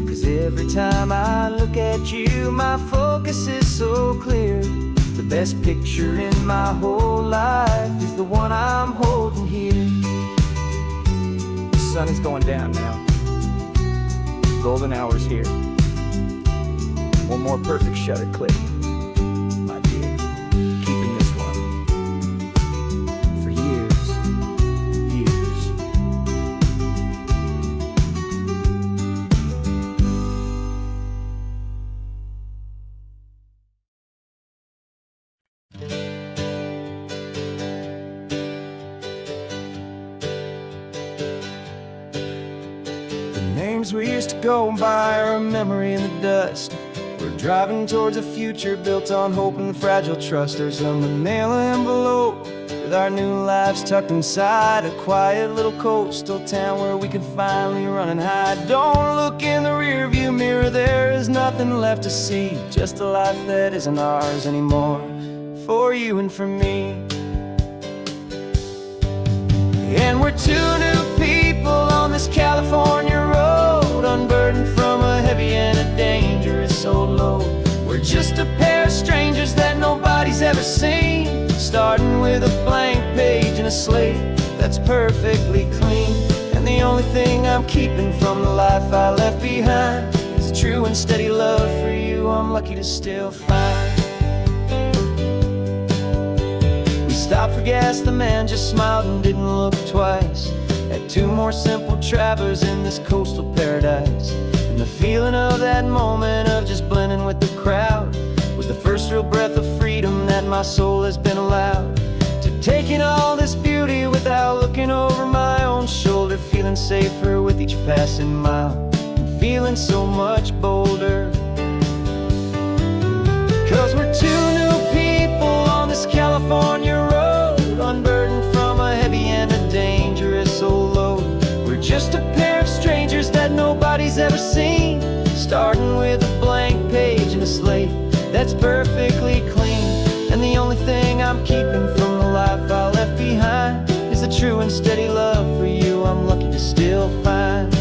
'Cause every time I look at you, my focus is so clear. The best picture in my whole life is the one I'm holding here. The sun is going down now. Golden hour's here. One more perfect shutter click, my dear. Keeping this one for years, years. Names we used to go by are a memory in the dust. We're driving towards a future built on hope and fragile trust. There's a manila envelope with our new lives tucked inside, a quiet little coastal town where we can finally run and hide. Don't look in the rearview mirror, there is nothing left to see, just a life that isn't ours anymore, for you and for me. And we're two new people on this California road, unburdened from a heavy and a dangerous old load. We're just a pair of strangers that nobody's ever seen, starting with a blank page and a slate that's perfectly clean. And the only thing I'm keeping from the life I left behind is a true and steady love for you I'm lucky to still find. Stopped for gas, the man just smiled and didn't look twice. Had two more simple travelers in this coastal paradise. And the feeling of that moment of just blending with the crowd was the first real breath of freedom that my soul has been allowed to take in all this beauty without looking over my own shoulder, feeling safer with each passing mile and feeling so much bolder. 'Cause we're two new people on this California road, unburdened from a heavy and a dangerous old load. We're just a pair of strangers that nobody's ever seen, starting with a blank page and a slate that's perfectly clean. And the only thing I'm keeping from the life I left behind is the true and steady love for you I'm lucky to still find.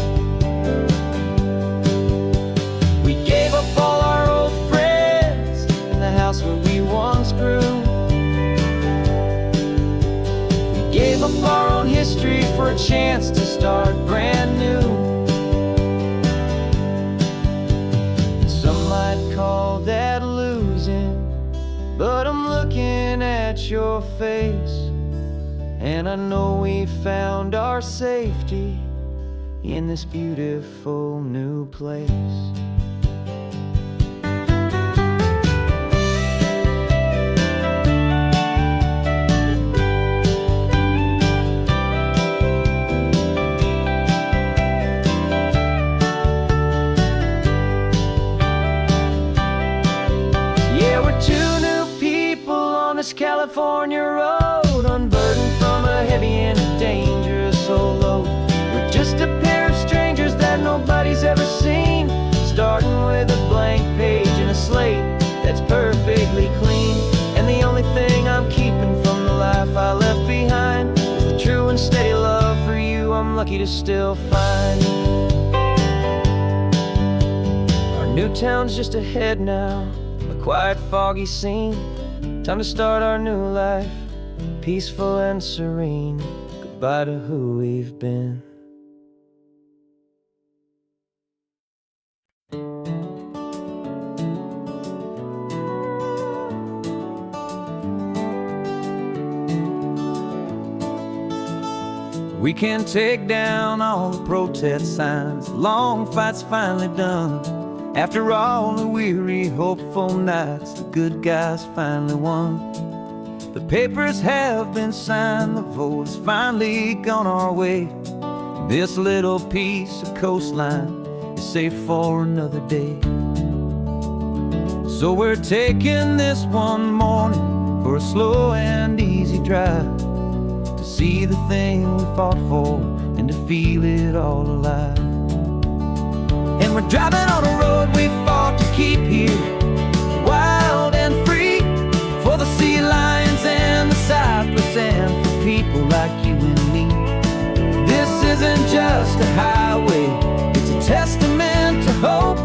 We gave up all our old friends in the house where we once grew. Gave up our own history for a chance to start brand new. Some might call that losing, but I'm looking at your face, and I know we found our safety in this beautiful new place. California road, unburdened from a heavy and a dangerous old load. We're just a pair of strangers that nobody's ever seen, starting with a blank page and a slate that's perfectly clean. And the only thing I'm keeping from the life I left behind is the true and steady love for you I'm lucky to still find. Our new town's just ahead now, a quiet, foggy scene. Time to start our new life, peaceful and serene. Goodbye to who we've been. We can take down all the protest signs, long fight's finally done. After all the weary, hopeful nights, the good guys finally won. The papers have been signed, the vote has finally gone our way. This little piece of coastline is safe for another day. So we're taking this one morning for a slow and easy drive, to see the thing we fought for and to feel it all alive. And we're driving on a road we fought to keep here, wild and free, for the sea lions and the cypress and for people like you and me. This isn't just a highway, it's a testament to hope,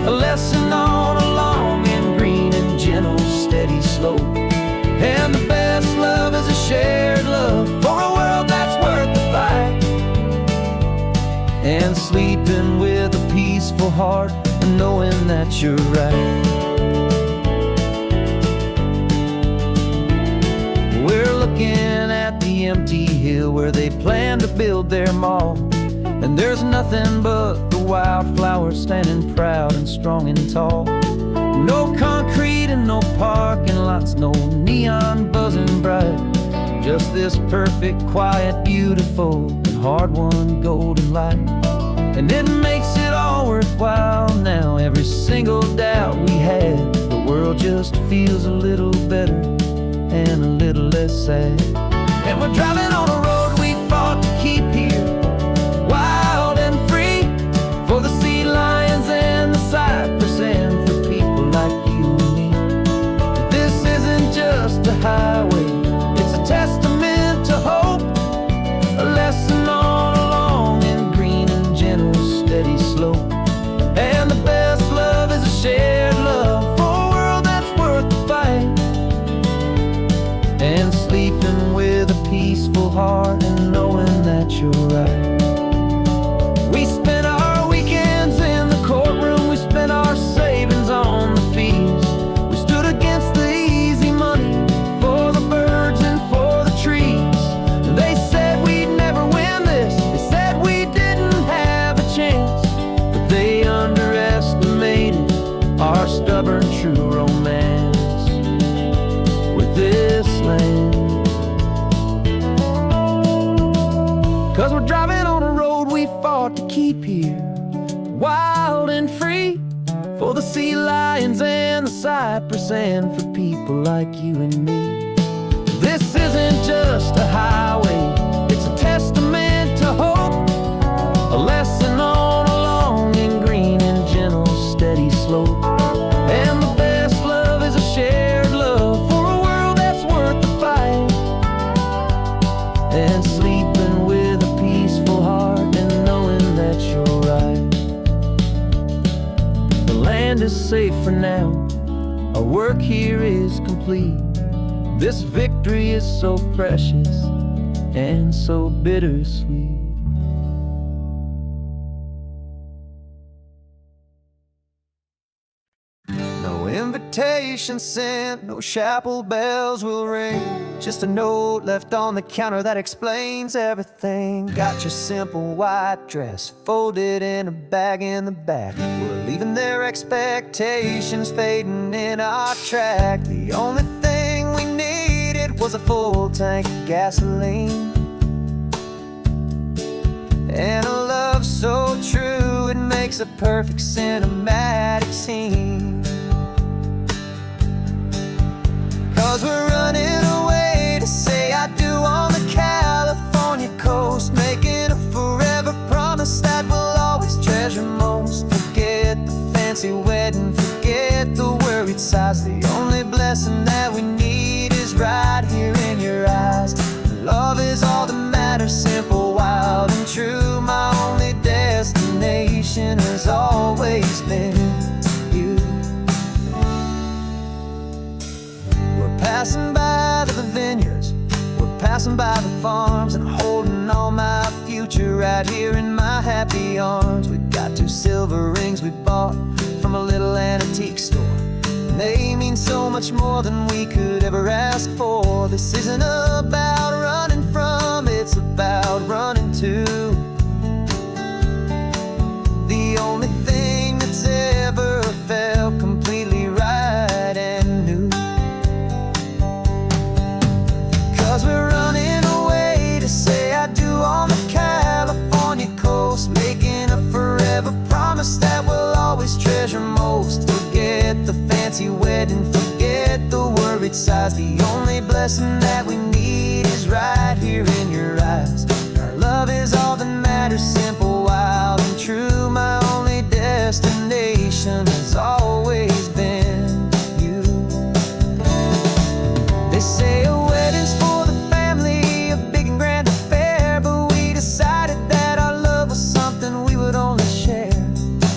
a lesson on a long and green and gentle steady slope. And the best love is a shared love for a world that's worth the fight, and sleeping with a peaceful heart and knowing that you're right. We're looking at the empty hill where they plan to build their mall, and there's nothing but the wildflowers standing proud and strong and tall. No concrete and no parking lots, no neon buzzing bright, just this perfect, quiet, beautiful, and hard-won golden light. And it makes it all worthwhile now, every single doubt we had. The world just feels a little better and a little less sad. And we're driving on a road we fought to keep here, wild and free, for the sea lions and the cypress and for people like you and me. This isn't just a highway, it's a testament to hope, a lesson on a long and green and gentle steady slope. And the best love is a shared love for a world that's worth the fight, and sleeping with a peaceful heart and knowing that you're right. We spent our weekends in the courtroom, we spent our savings on the fees. We stood against the easy money for the birds and for the trees. And they said we'd never win this, they said we didn't have a chance, but they underestimated our stubborn true romance with this land. 'Cause we're driving on a road we fought to keep here, wild and free, for the sea lions and the cypress and for people like you and me. This isn't just a highway, it's a testament to hope, a lesson on a long and green and gentle steady slope. And the best love is a shared love for a world that's worth the fight, and sleeping with a peaceful heart and knowing that you're right. The land is safe for now, our work here is complete. This victory is so precious and so bittersweet. No invitation sent, no chapel bells will ring, just a note left on the counter that explains everything. Got your simple white dress folded in a bag in the back. We're leaving their expectations fading in our track. The only thing we needed was a full tank of gasoline, and a love so true it makes a perfect cinematic scene. 'Cause we're running fancy wedding, forget the worried sighs. The only blessing that we need is right here in your eyes. Love is all that matters, simple, wild, and true. My only destination has always been you. We're passing by the vineyards, we're passing by the farms, and holding on my future right here in my happy arms. We got 2 silver rings we bought from a little antique store, and they mean so much more than we could ever ask for. This isn't about running from, it's about running to the only thing that's ever felt completely right and new. 'Cause we're running away to say I do on the California coast, making a forever promise that we'll always treasure most. Forget the fancy wedding, forget the worried sighs. The only blessing that we need is right here in your eyes. Our love is all that matters, simple, wild, and true. My only destination has always been you. They say a wedding's for the family, a big and grand affair, but we decided that our love was something we would only share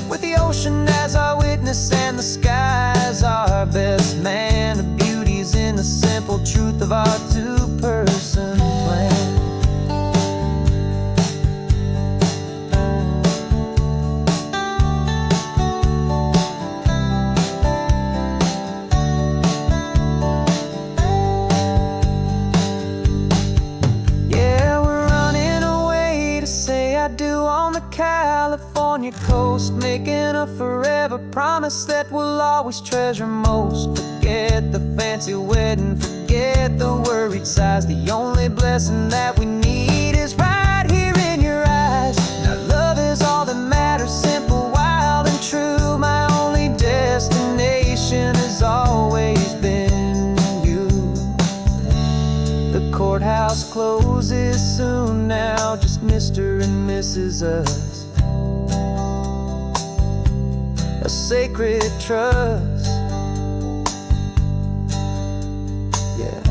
with the ocean as our witness and the sky as our best man. The beauty's in the simple truth of our 2-person plan. Yeah, we're running away to say I do on the California coast, making a forever promise that we'll always treasure most. Forget the fancy wedding, forget the worried sighs. The only blessing that we need is right here in your eyes. Now love is all that matters, simple, wild, and true. My only destination has always been you. The courthouse closes soon now, just Mr. and Mrs. Us, a sacred trust. Yeah,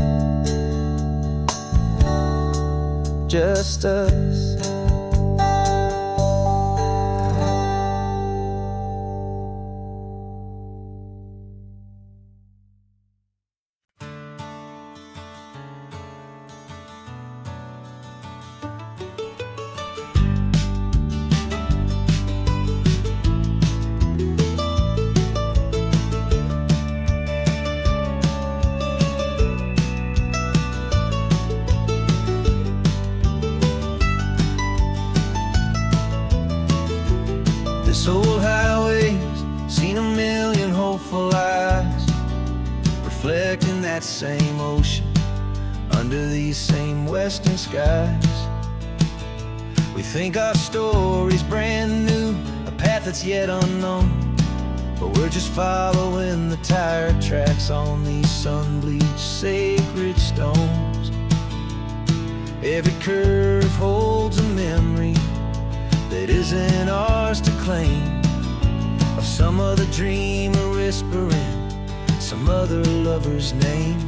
just us. This old highway's seen a million hopeful eyes, reflecting that same ocean under these same western skies. We think our story's brand new, a path that's yet unknown, but we're just following the tire tracks on these sun-bleached sacred stones. Every curve holds a memory that isn't ours to claim, of some other dreamer whispering some other lover's name.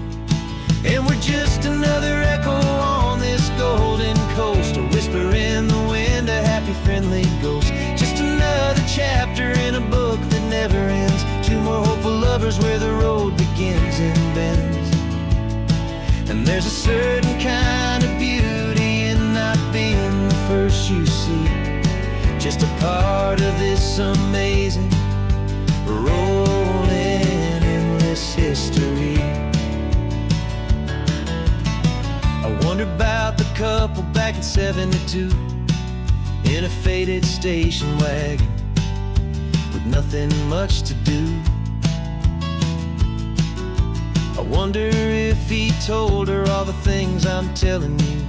And we're just another echo on this golden coast, a whisper in the wind, a happy friendly ghost. Just another chapter in a book that never ends, 2 more hopeful lovers where the road begins and bends. And there's a certain kind of beauty in not being the first you see, just a part of this amazing, rolling, endless history. I wonder about the couple back in '72 in a faded station wagon with nothing much to do. I wonder if he told her all the things I'm telling you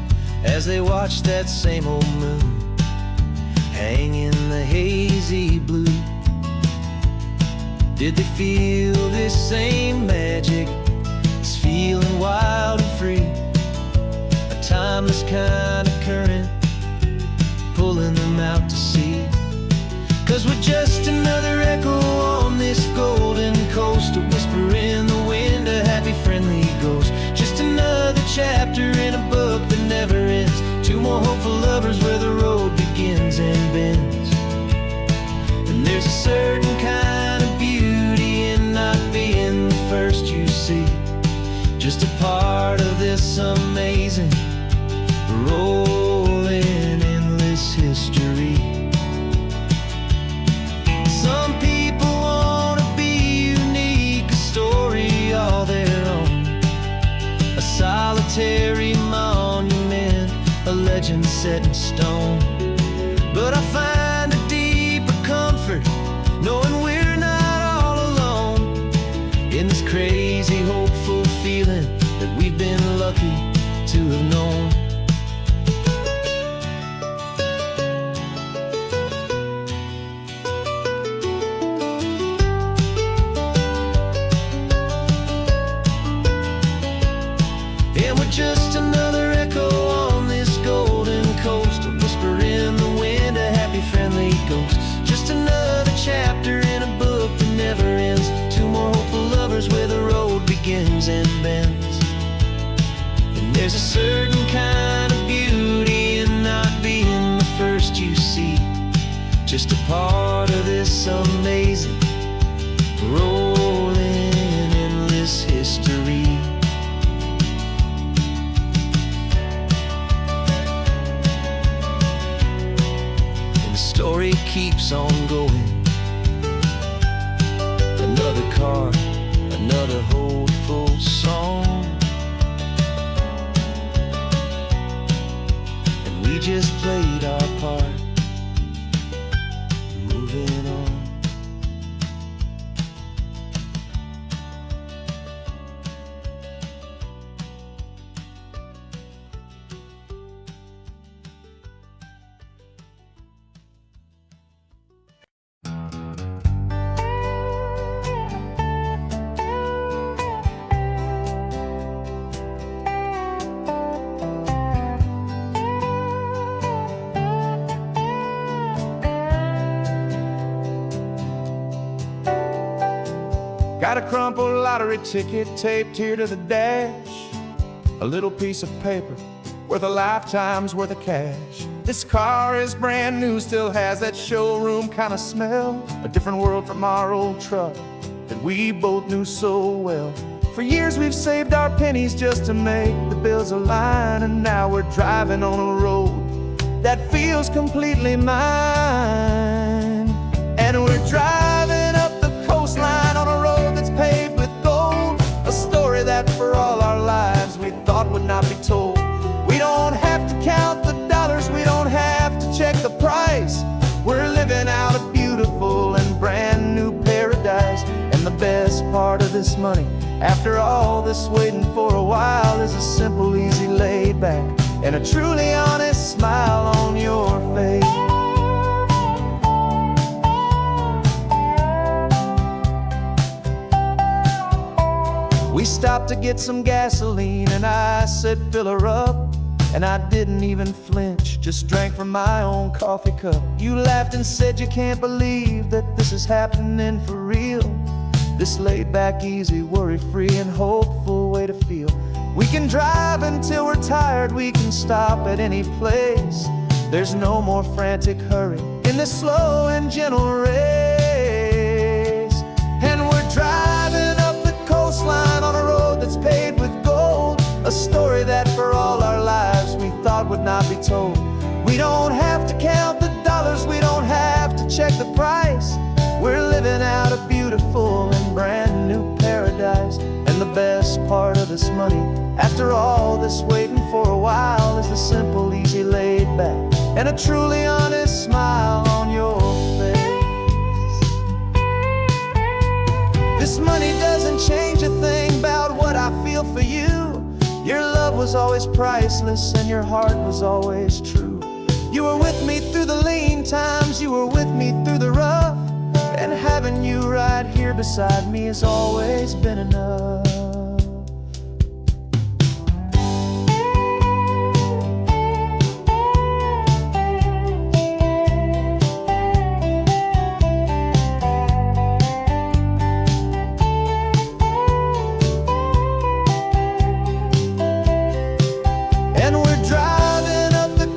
as they watched that same old moon hang in the hazy blue. Did they feel this same magic, this feeling wild and free, a timeless kind of current pulling them out to sea? 'Cause we're just another echo on more hopeful lovers where the road begins and bends. And there's a certain kind of beauty in not being the first you see, just a part of this amazing rolling endless history. Some people want to be unique, a story all their own, a solitary monument, a legend set in stone. But I find a deeper comfort knowing we're not all alone in this crazy, hopeful feeling that we've been lucky to have known. And we're just another echo on this golden coast, a whisper in the wind, a happy, friendly ghost. Just another chapter in a book that never ends. Two more hopeful lovers where the road begins and bends. And there's a certain kind of beauty in not being the first you see, just a part of this amazing rolling endless history. Story keeps on going. Another card, another hopeful song, and we just played our part, moving on. Got a crumpled lottery ticket taped here to the dash, a little piece of paper worth a lifetime's worth of cash. This car is brand new, still has that showroom kind of smell, a different world from our old truck that we both knew so well. For years we've saved our pennies just to make the bills align, and now we're driving on a road that feels completely mine. And we're driving up the coastline on a road that's paved with gold, a story that for all our lives we thought would not be told. We don't have to count the dollars, we don't have to check the price. We're living out a beautiful and brand new paradise. And the best part of this money, after all this waiting for a while, is a simple, easy, laid back, and a truly honest smile on your face. We stopped to get some gasoline, and I said, fill her up. And I didn't even flinch, just drank from my own coffee cup. You laughed and said you can't believe that this is happening for real. This laid back, easy, worry-free and hopeful way to feel. We can drive until we're tired, we can stop at any place. There's no more frantic hurry in this slow and gentle race. And we're driving up the coastline on a road that's paved with gold, a story that for all our lives we thought would not be told. We don't have to count the dollars, we don't have to check the price. We're living out a beautiful and brand new paradise. And the best part of this money, after all this waiting for a while, is the simple, easy, laid back, and a truly honest smile on your face. This money doesn't change a thing about what I feel for you. Your love was always priceless and your heart was always true. You were with me through the lean times, you were with me through the rough, and having you right here beside me has always been enough. And we're driving up the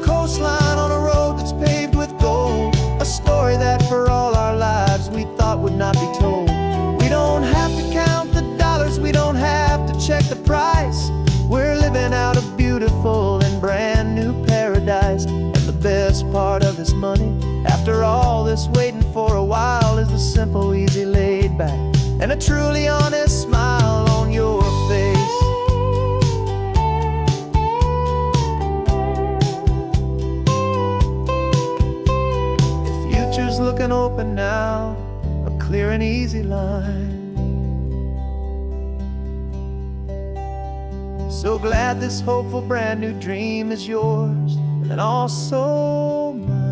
check the price. We're living out a beautiful and brand new paradise. And the best part of this money, after all this waiting for a while, is the simple, easy, laid back, and a truly honest smile on your face. The future's looking open now, a clear and easy line. So glad this hopeful brand new dream is yours and also mine.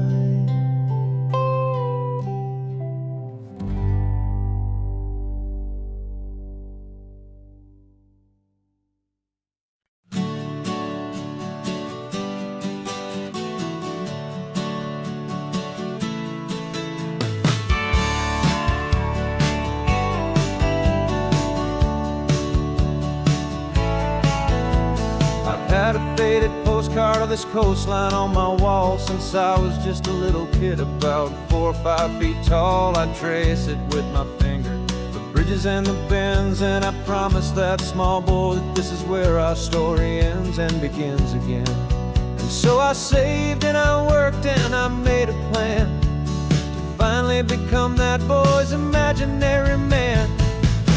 Had a faded postcard of this coastline on my wall since I was just a little kid, about 4 or 5 feet tall. I trace it with my finger, the bridges and the bends, and I promised that small boy that this is where our story ends and begins again. And so I saved and I worked and I made a plan to finally become that boy's imaginary man.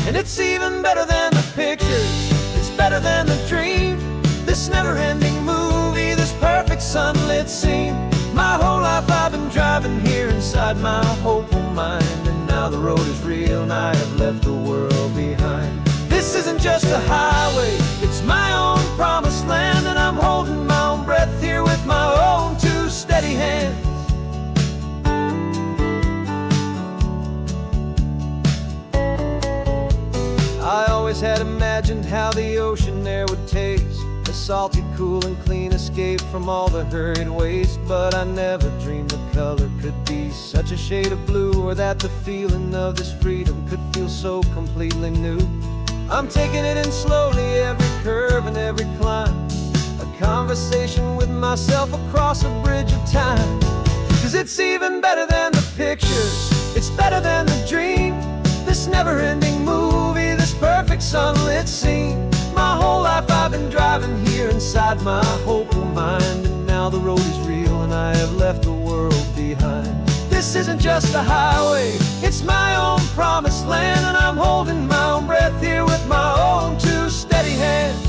And it's even better than the pictures, it's better than the dream, this never-ending movie, this perfect sunlit scene. My whole life I've been driving here inside my hopeful mind, and now the road is real and I have left the world behind. This isn't just a highway, it's my own promised land, and I'm holding my own breath here with my own 2 steady hands. I always had imagined how the ocean there would taste, a salty, cool and clean escape from all the hurried waste. But I never dreamed the color could be such a shade of blue, or that the feeling of this freedom could feel so completely new. I'm taking it in slowly, every curve and every climb, a conversation with myself across a bridge of time. 'Cause it's even better than the pictures, it's better than the dream, this never-ending movie, this perfect sunlit scene. My whole life I've been driving here inside my hopeful mind, and now the road is real and I have left the world behind. This isn't just a highway, it's my own promised land, and I'm holding my own breath here with my own 2 steady hands.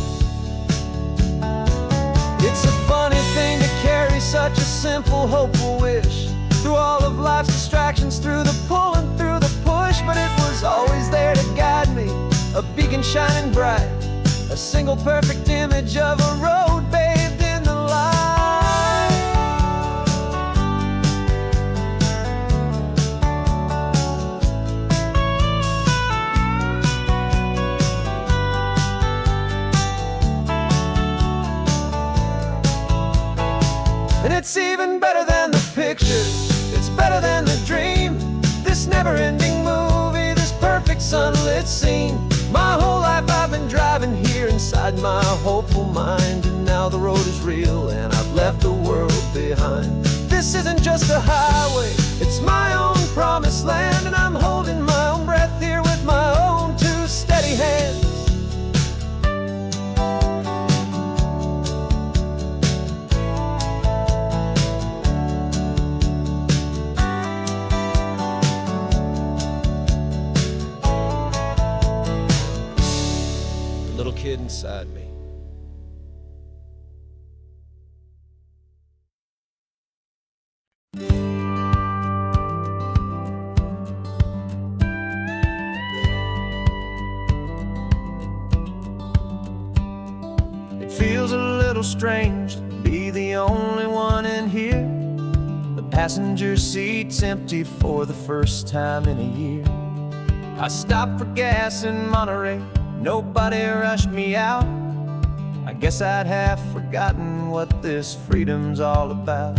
It's a funny thing to carry such a simple, hopeful wish through all of life's distractions, through the pull and through the push, but it was always there to guide me, a beacon shining bright, a single perfect image of a road bathed in the light. And it's even better than the pictures, it's better than the dream, this never-ending movie, this perfect sunlit scene. My whole life I've been driving here inside my hopeful mind, and now the road is real and I've left the world behind. This isn't just a highway, it's my own promised land, and I'm holding my own breath here with my own 2 steady hands. Little kid inside me. It feels a little strange to be the only one in here. The passenger seat's empty for the first time in a year. I stopped for gas in Monterey, nobody rushed me out. I guess I'd half forgotten what this freedom's all about.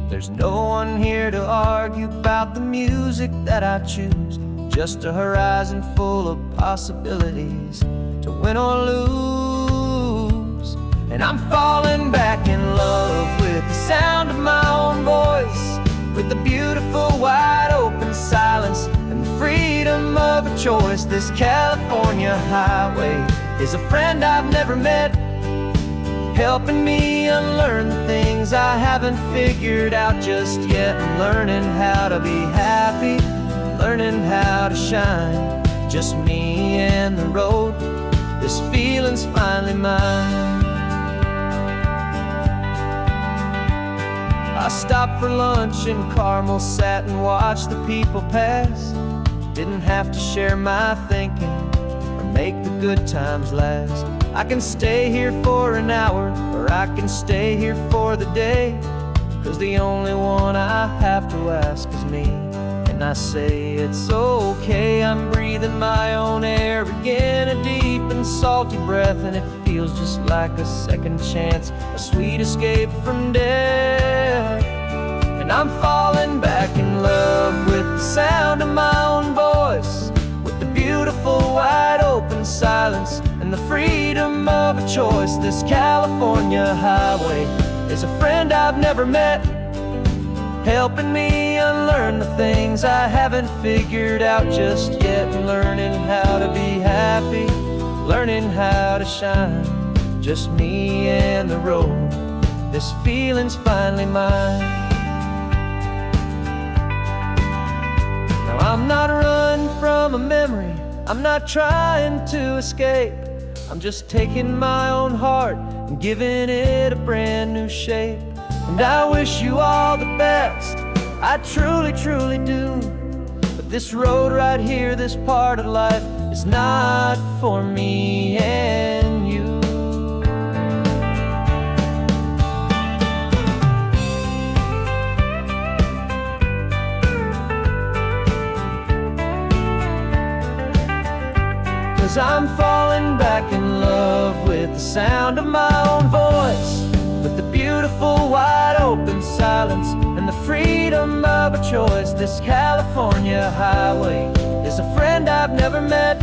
There's no one here to argue about the music that I choose, just a horizon full of possibilities to win or lose. And I'm falling back in love with the sound of my own voice, with the beautiful wide open silence and the freedom of a choice. This California highway, is a friend I've never met, helping me unlearn the things I haven't figured out just yet. I'm learning how to be happy, learning how to shine, just me and the road, this feeling's finally mine. I stopped for lunch in Carmel, sat and watched the people pass. Didn't have to share my thinking or make the good times last. I can stay here for an hour, or I can stay here for the day, 'cause the only one I have to ask is me. And I say it's okay, I'm breathing my own air again, a deep and salty breath, and it feels just like a second chance, a sweet escape from death. And I'm falling back in love with the sound of my own voice, with the beautiful wide open silence and the freedom of a choice. This California highway is a friend I've never met, helping me unlearn the things I haven't figured out just yet. Learning how to be happy, learning how to shine, just me and the road, this feeling's finally mine. Now I'm not running from a memory, I'm not trying to escape, I'm just taking my own heart and giving it a brand new shape. And I wish you all the best, I truly, truly do. But this road right here, this part of life, is not for me and you. Cause I'm falling back in love with the sound of my own voice, with the beautiful wide open silence and the freedom of a choice. This California highway is a friend I've never met,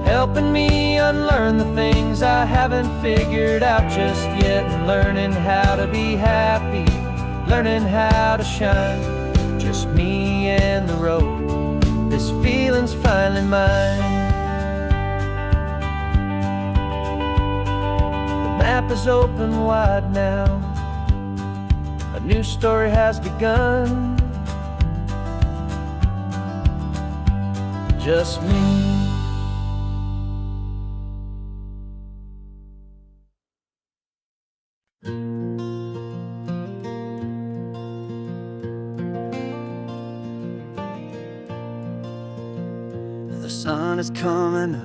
helping me unlearn the things I haven't figured out just yet. And learning how to be happy, learning how to shine, just me and the road, this feeling's finally mine. The map is open wide now, a new story has begun, just me. The sun is coming up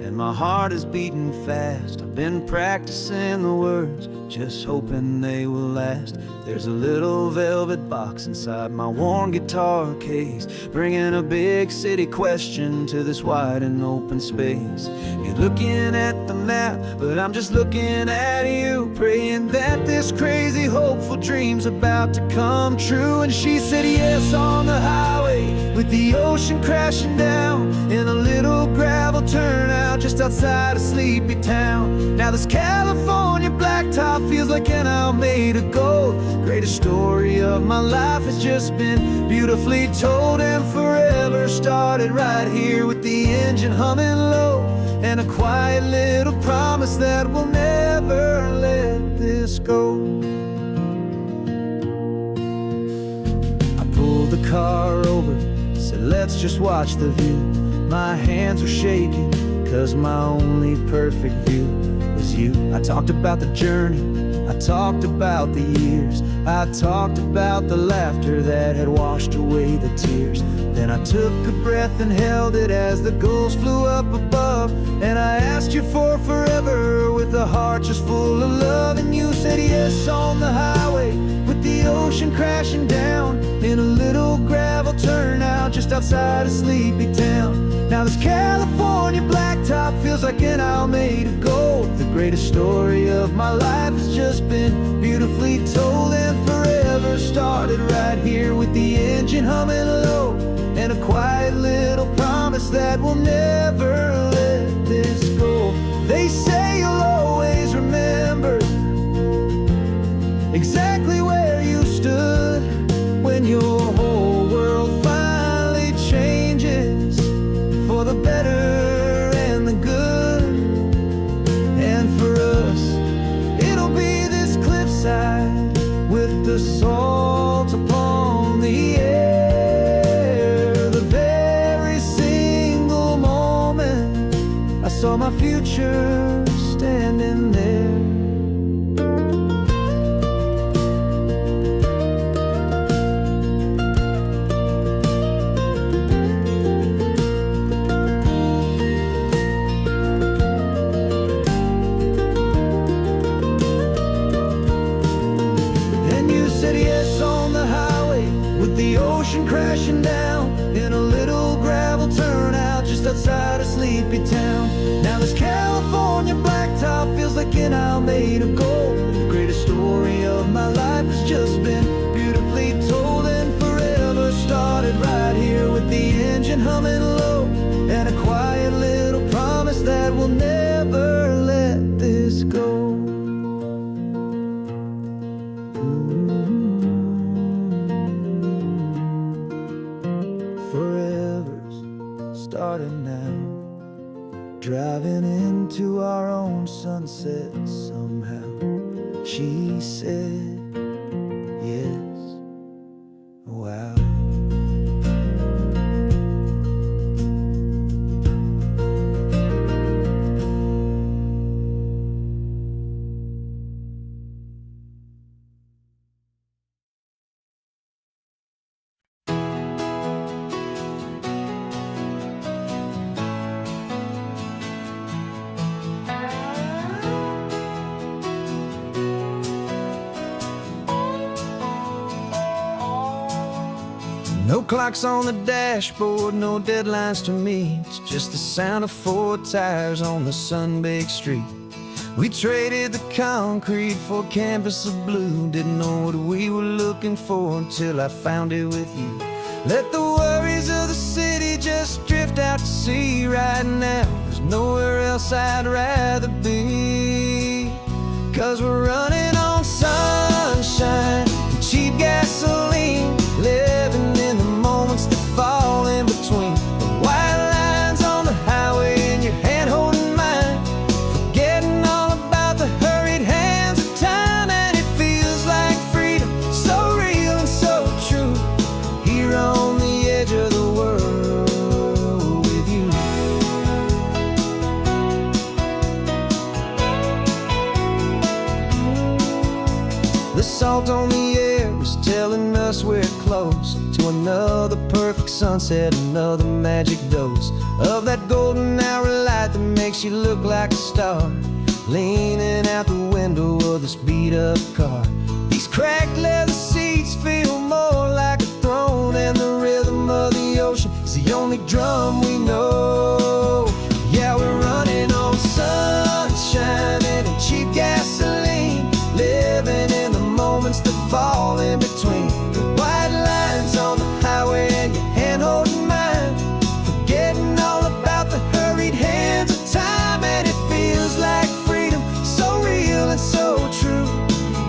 and my heart is beating fast. I've been practicing the words, just hoping they will last. There's a little velvet box inside my worn guitar case, bringing a big city question to this wide and open space. You're looking at the map, but I'm just looking at you, praying that this crazy hopeful dream's about to come true. And she said yes on the highway, with the ocean crashing down in a little gravel turnout just outside a sleepy town. Now this California blacktop feels like an owl made of gold. Greatest story of my life has just been beautifully told, and forever started right here with the engine humming low, and a quiet little promise that we'll never let this go. I pulled the car over, said let's just watch the view. My hands were shaking, cause my only perfect view was you. I talked about the journey, I talked about the years, I talked about the laughter that had washed away the tears. Then I took a breath and held it as the gulls flew up above, and I asked you for forever with a heart just full of love. And you said yes on the highway, with the ocean crashing down in a little gravel turnout just outside a sleepy town. Now this California blacktop feels like an owl made of gold. The greatest story of my life has just been beautifully told, and forever started right here with the engine humming low, and a quiet little promise that we'll never let this go. They say you'll always remember exactly where you stood when your whole world finally changes for the better and the good. picture standing there. And you said yes on the highway with the ocean crashing down in a little gravel turnout just outside of Sleepy Town. Now this California blacktop feels like an isle made of gold. The greatest story of my life has just been beautifully told, and forever started right here with the engine humming low and a quiet little promise that we'll never let this go. Forever's started now, driving into our own sunset somehow. She said yes. Wow. No clocks on the dashboard, no deadlines to meet. It's just the sound of 4 tires on the sun-baked street. We traded the concrete for a canvas of blue. Didn't know what we were looking for until I found it with you. Let the worries of the city just drift out to sea right now. There's nowhere else I'd rather be, 'cause we're running on sunshine and cheap gasoline, living in the moments that fall in between the white lines on the highway and your hand holding mine, forgetting all about the hurried hands of time. And it feels like freedom, so real and so true, here on the edge of the world with you. The salt on the air is telling us we're close to another perfect sunset, another magic dose of that golden hour light that makes you look like a star, leaning out the window of this beat-up car. These cracked leather seats feel more like a throne, and the rhythm of the ocean is the only drum we know. Yeah, we're running on sunshine and cheap gasoline, living in the moments that fall in between the white lines on the highway and your hand holding mine, forgetting all about the hurried hands of time. And it feels like freedom, so real and so true,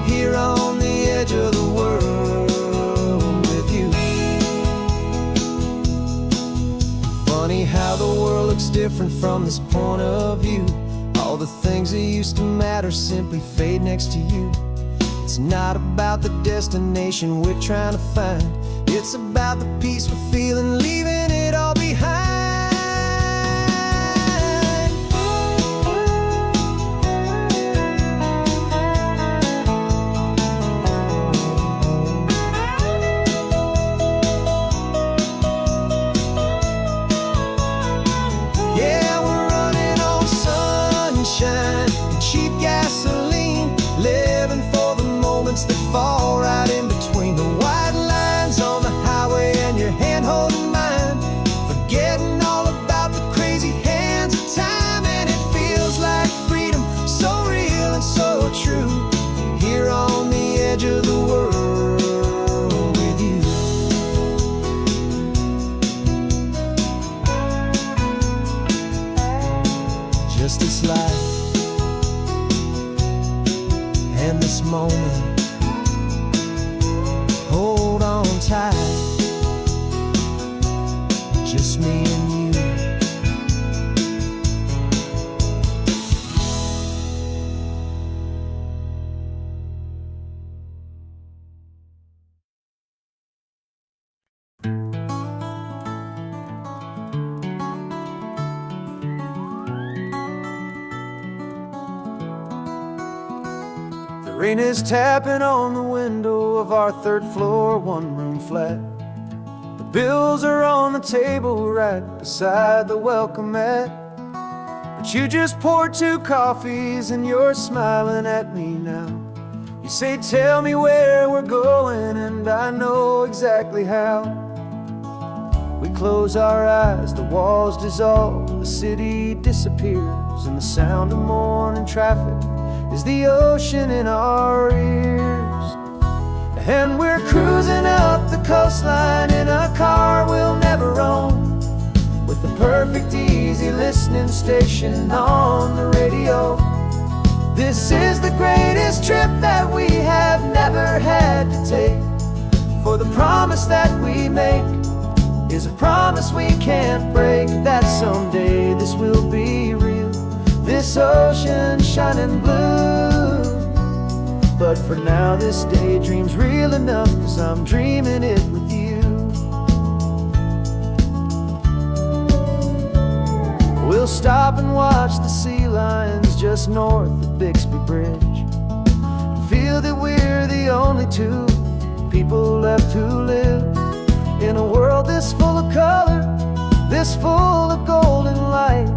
here on the edge of the world with you. Funny how the world looks different from this point of view. All the things that used to matter simply fade next to you. It's not about the destination we're trying to find, it's about the peace we're feeling, leaving it all behind. Yeah, we're running on sunshine and cheap gasoline, living for the moments that fall right in between the white lines on the highway and your hand holding mine, forgetting all about the crazy hands of time. And it feels like freedom, so real and so true, here on the edge of the world with you. Just this life and this moment, hold on tight, just me and you. Rain is tapping on the window of our third floor, one-room flat. The bills are on the table right beside the welcome mat. But you just poured 2 coffees and you're smiling at me now. You say, tell me where we're going, and I know exactly how. We close our eyes, the walls dissolve, the city disappears, and the sound of morning traffic is the ocean in our ears. And we're cruising up the coastline in a car we'll never own, with the perfect easy listening station on the radio. This is the greatest trip that we have never had to take, for the promise that we make is a promise we can't break, that someday this will be real, this ocean shining blue. But for now this daydream's real enough, 'cause I'm dreaming it with you. We'll stop and watch the sea lions just north of Bixby Bridge, feel that we're the only 2 people left who live in a world this full of color, this full of golden light.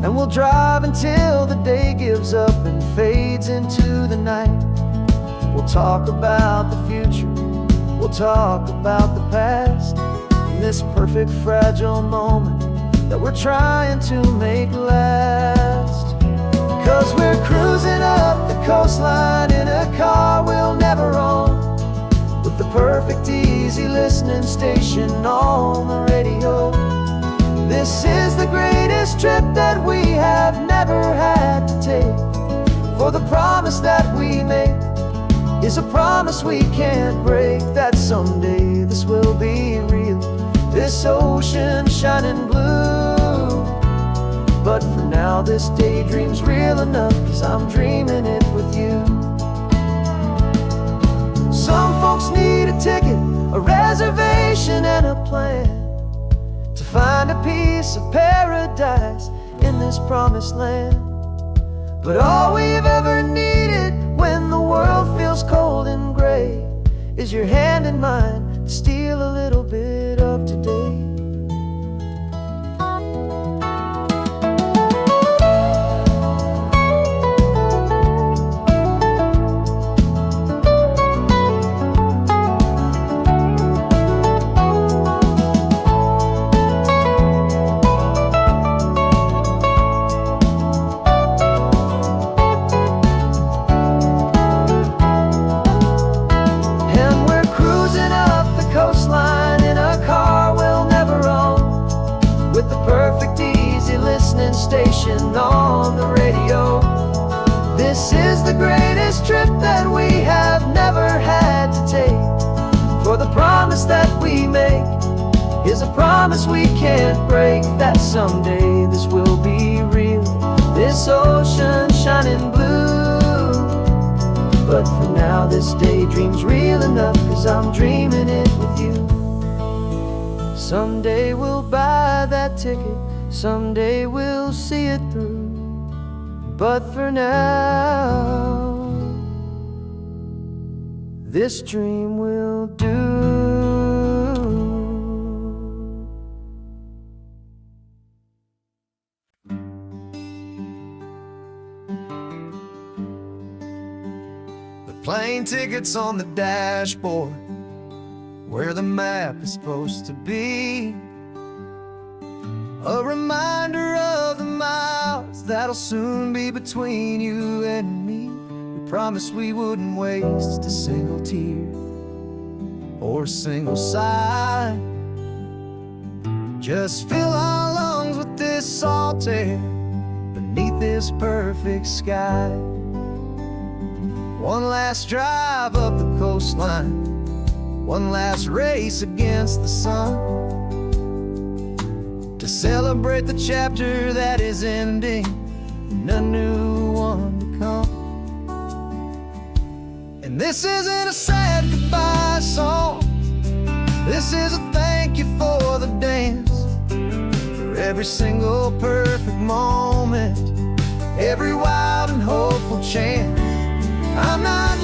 And we'll drive until the day gives up and fades into the night. We'll talk about the future, we'll talk about the past, in this perfect fragile moment that we're trying to make last. 'Cause we're cruising up the coastline in a car we'll never own, with the perfect easy listening station on the radio. This is the greatest trip that we have never had to take, for the promise that we make is a promise we can't break, that someday this will be real, this ocean shining blue. But for now this daydream's real enough, 'cause I'm dreaming it with you. Some folks need a ticket, a reservation and a plan to find a piece of paradise in this promised land. But all we've ever needed when the world feels cold and gray is your hand in mine to steal a little bit of today. Station on the radio. This is the greatest trip that we have never had to take, for the promise that we make is a promise we can't break, that someday this will be real, this ocean shining blue. But for now this daydream's real enough, 'cause I'm dreaming it with you. Someday we'll buy that ticket, someday we'll see it through, but for now this dream will do. The plane ticket's on the dashboard, where the map is supposed to be, a reminder of the miles that'll soon be between you and me. We promised we wouldn't waste a single tear or a single sigh. Just fill our lungs with this salt air beneath this perfect sky. One last drive up the coastline, one last race against the sun, to celebrate the chapter that is ending and a new one to come. And this isn't a sad goodbye song, this is a thank you for the dance, for every single perfect moment, every wild and hopeful chance. I'm not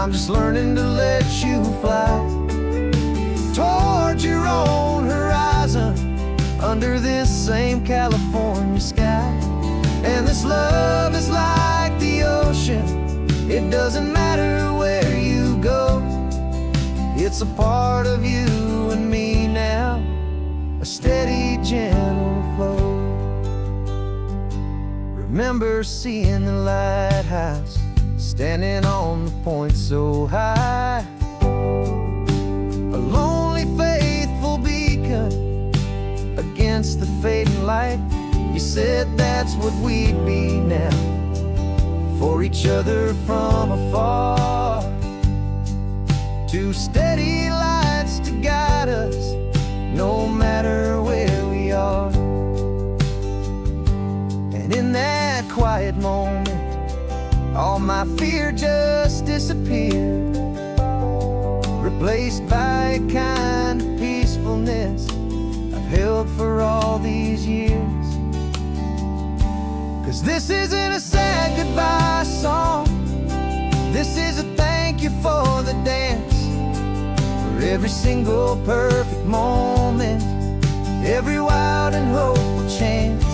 I'm just learning to let you fly towards your own horizon, under this same California sky. And this love is like the ocean, it doesn't matter where you go. It's a part of you and me now, a steady, gentle flow. Remember seeing the lighthouse, standing on the point so high, a lonely, faithful beacon against the fading light. You said that's what we'd be now, for each other from afar. Two steady lights to guide us, no matter where we are. And in that quiet moment, all my fear just disappeared, replaced by a kind of peacefulness I've held for all these years. 'Cause this isn't a sad goodbye song, this is a thank you for the dance, for every single perfect moment, every wild and hopeful chance.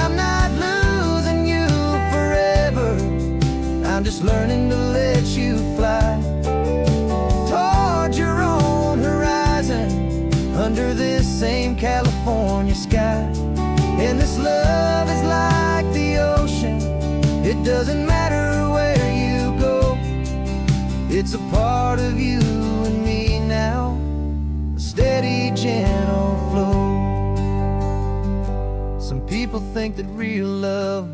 I'm not losing you forever, I'm just learning to let you fly towards your own horizon, under this same California sky. And this love is like the ocean, it doesn't matter where you go. It's a part of you and me now, a steady, gentle flow. Some people think that real love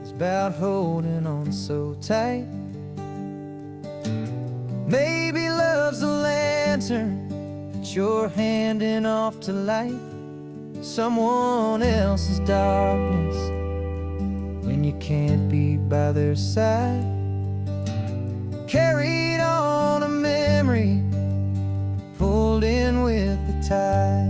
is about holding on so tight. Maybe love's a lantern that you're handing off to light someone else's darkness when you can't be by their side. Carried on a memory, pulled in with the tide.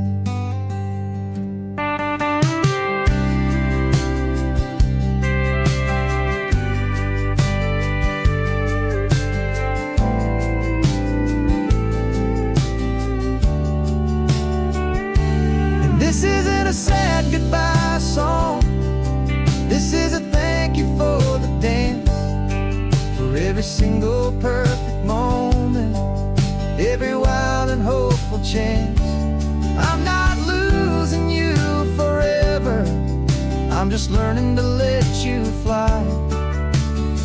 This isn't a sad goodbye song, this is a thank you for the dance, for every single perfect moment, every wild and hopeful chance. I'm not losing you forever, I'm just learning to let you fly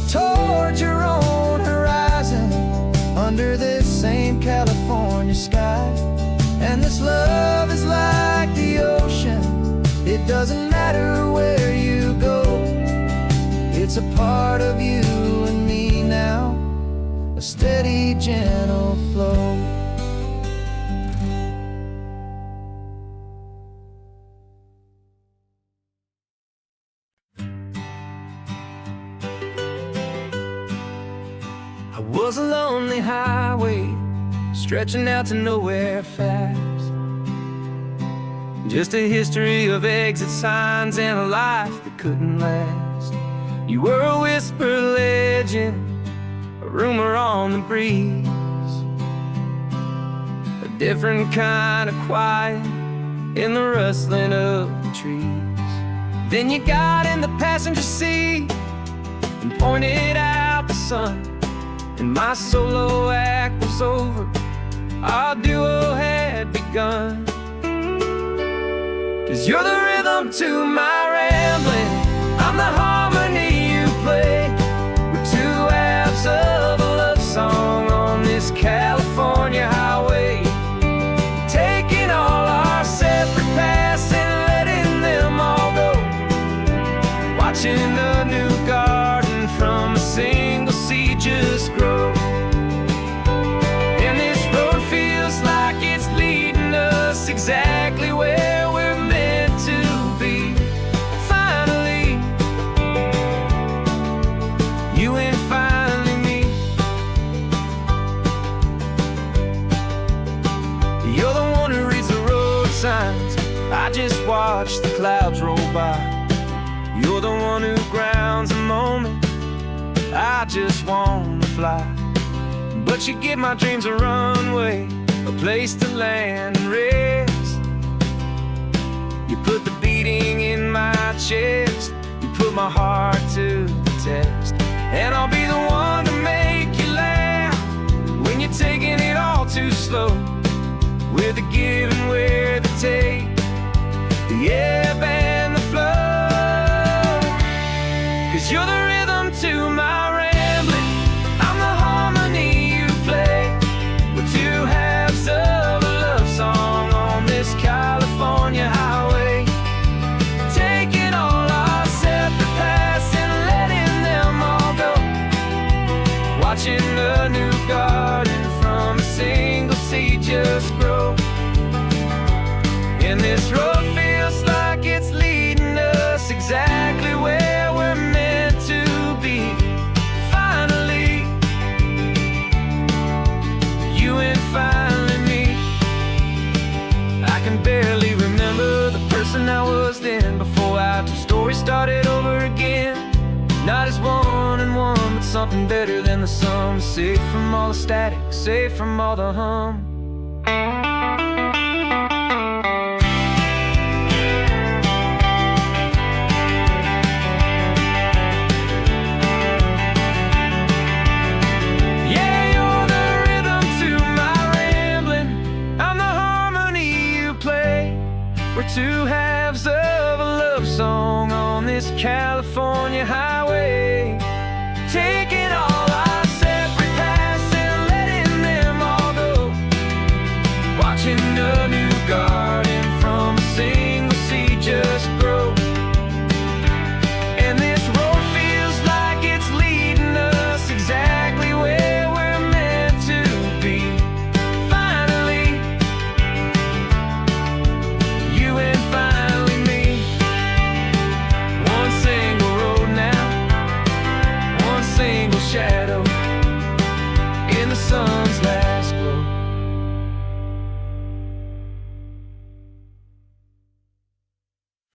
towards your own horizon, under this same California sky. And this love is like the ocean, it doesn't matter where you go. It's a part of you and me now, a steady, gentle flow. I was a lonely highway, stretching out to nowhere fast. Just a history of exit signs and a life that couldn't last. You were a whisper legend, a rumor on the breeze, a different kind of quiet in the rustling of the trees. Then you got in the passenger seat and pointed out the sun, and my solo act was over, our duo had begun. 'Cause you're the rhythm to my rambling, I'm the harmony you play. We're two halves of a love song on this California highway, taking all our separate paths and letting them all go, watching a new garden from a single seed just grow. And this road feels like it's leading us exactly where we're meant to be. Finally, you and finally me. You're the one who reads the road signs, I just watch the clouds roll by. You're the one who grounds a moment, I just wanna fly. but you give my dreams a runway, a place to land and rest. You put the beating in my chest, you put my heart to the test. And I'll be the one to make you laugh when you're taking it all too slow, with the give and with the take, the ebb and the flow. 'Cause you're the rhythm to my rambling, I'm the harmony you play. We're two halves of a love song on this California highway, taking all our separate paths and letting them all go, watching the new garden from a single seed just grow. And this road feels like it's leading us exactly where we're meant to be. Finally, you and finally me. I can barely remember the person I was then, before our two stories started over again. Not as one and one, but something better than the sum. Safe from all the static, safe from all the hum. We're two halves of a love song on this California highway, taking all our separate paths and letting them all go, watching a new garden from a single seed just grow. And this road feels like it's leading us exactly where we're meant to be. Finally, you and finally me. One single road now, one single shadow in the sun's last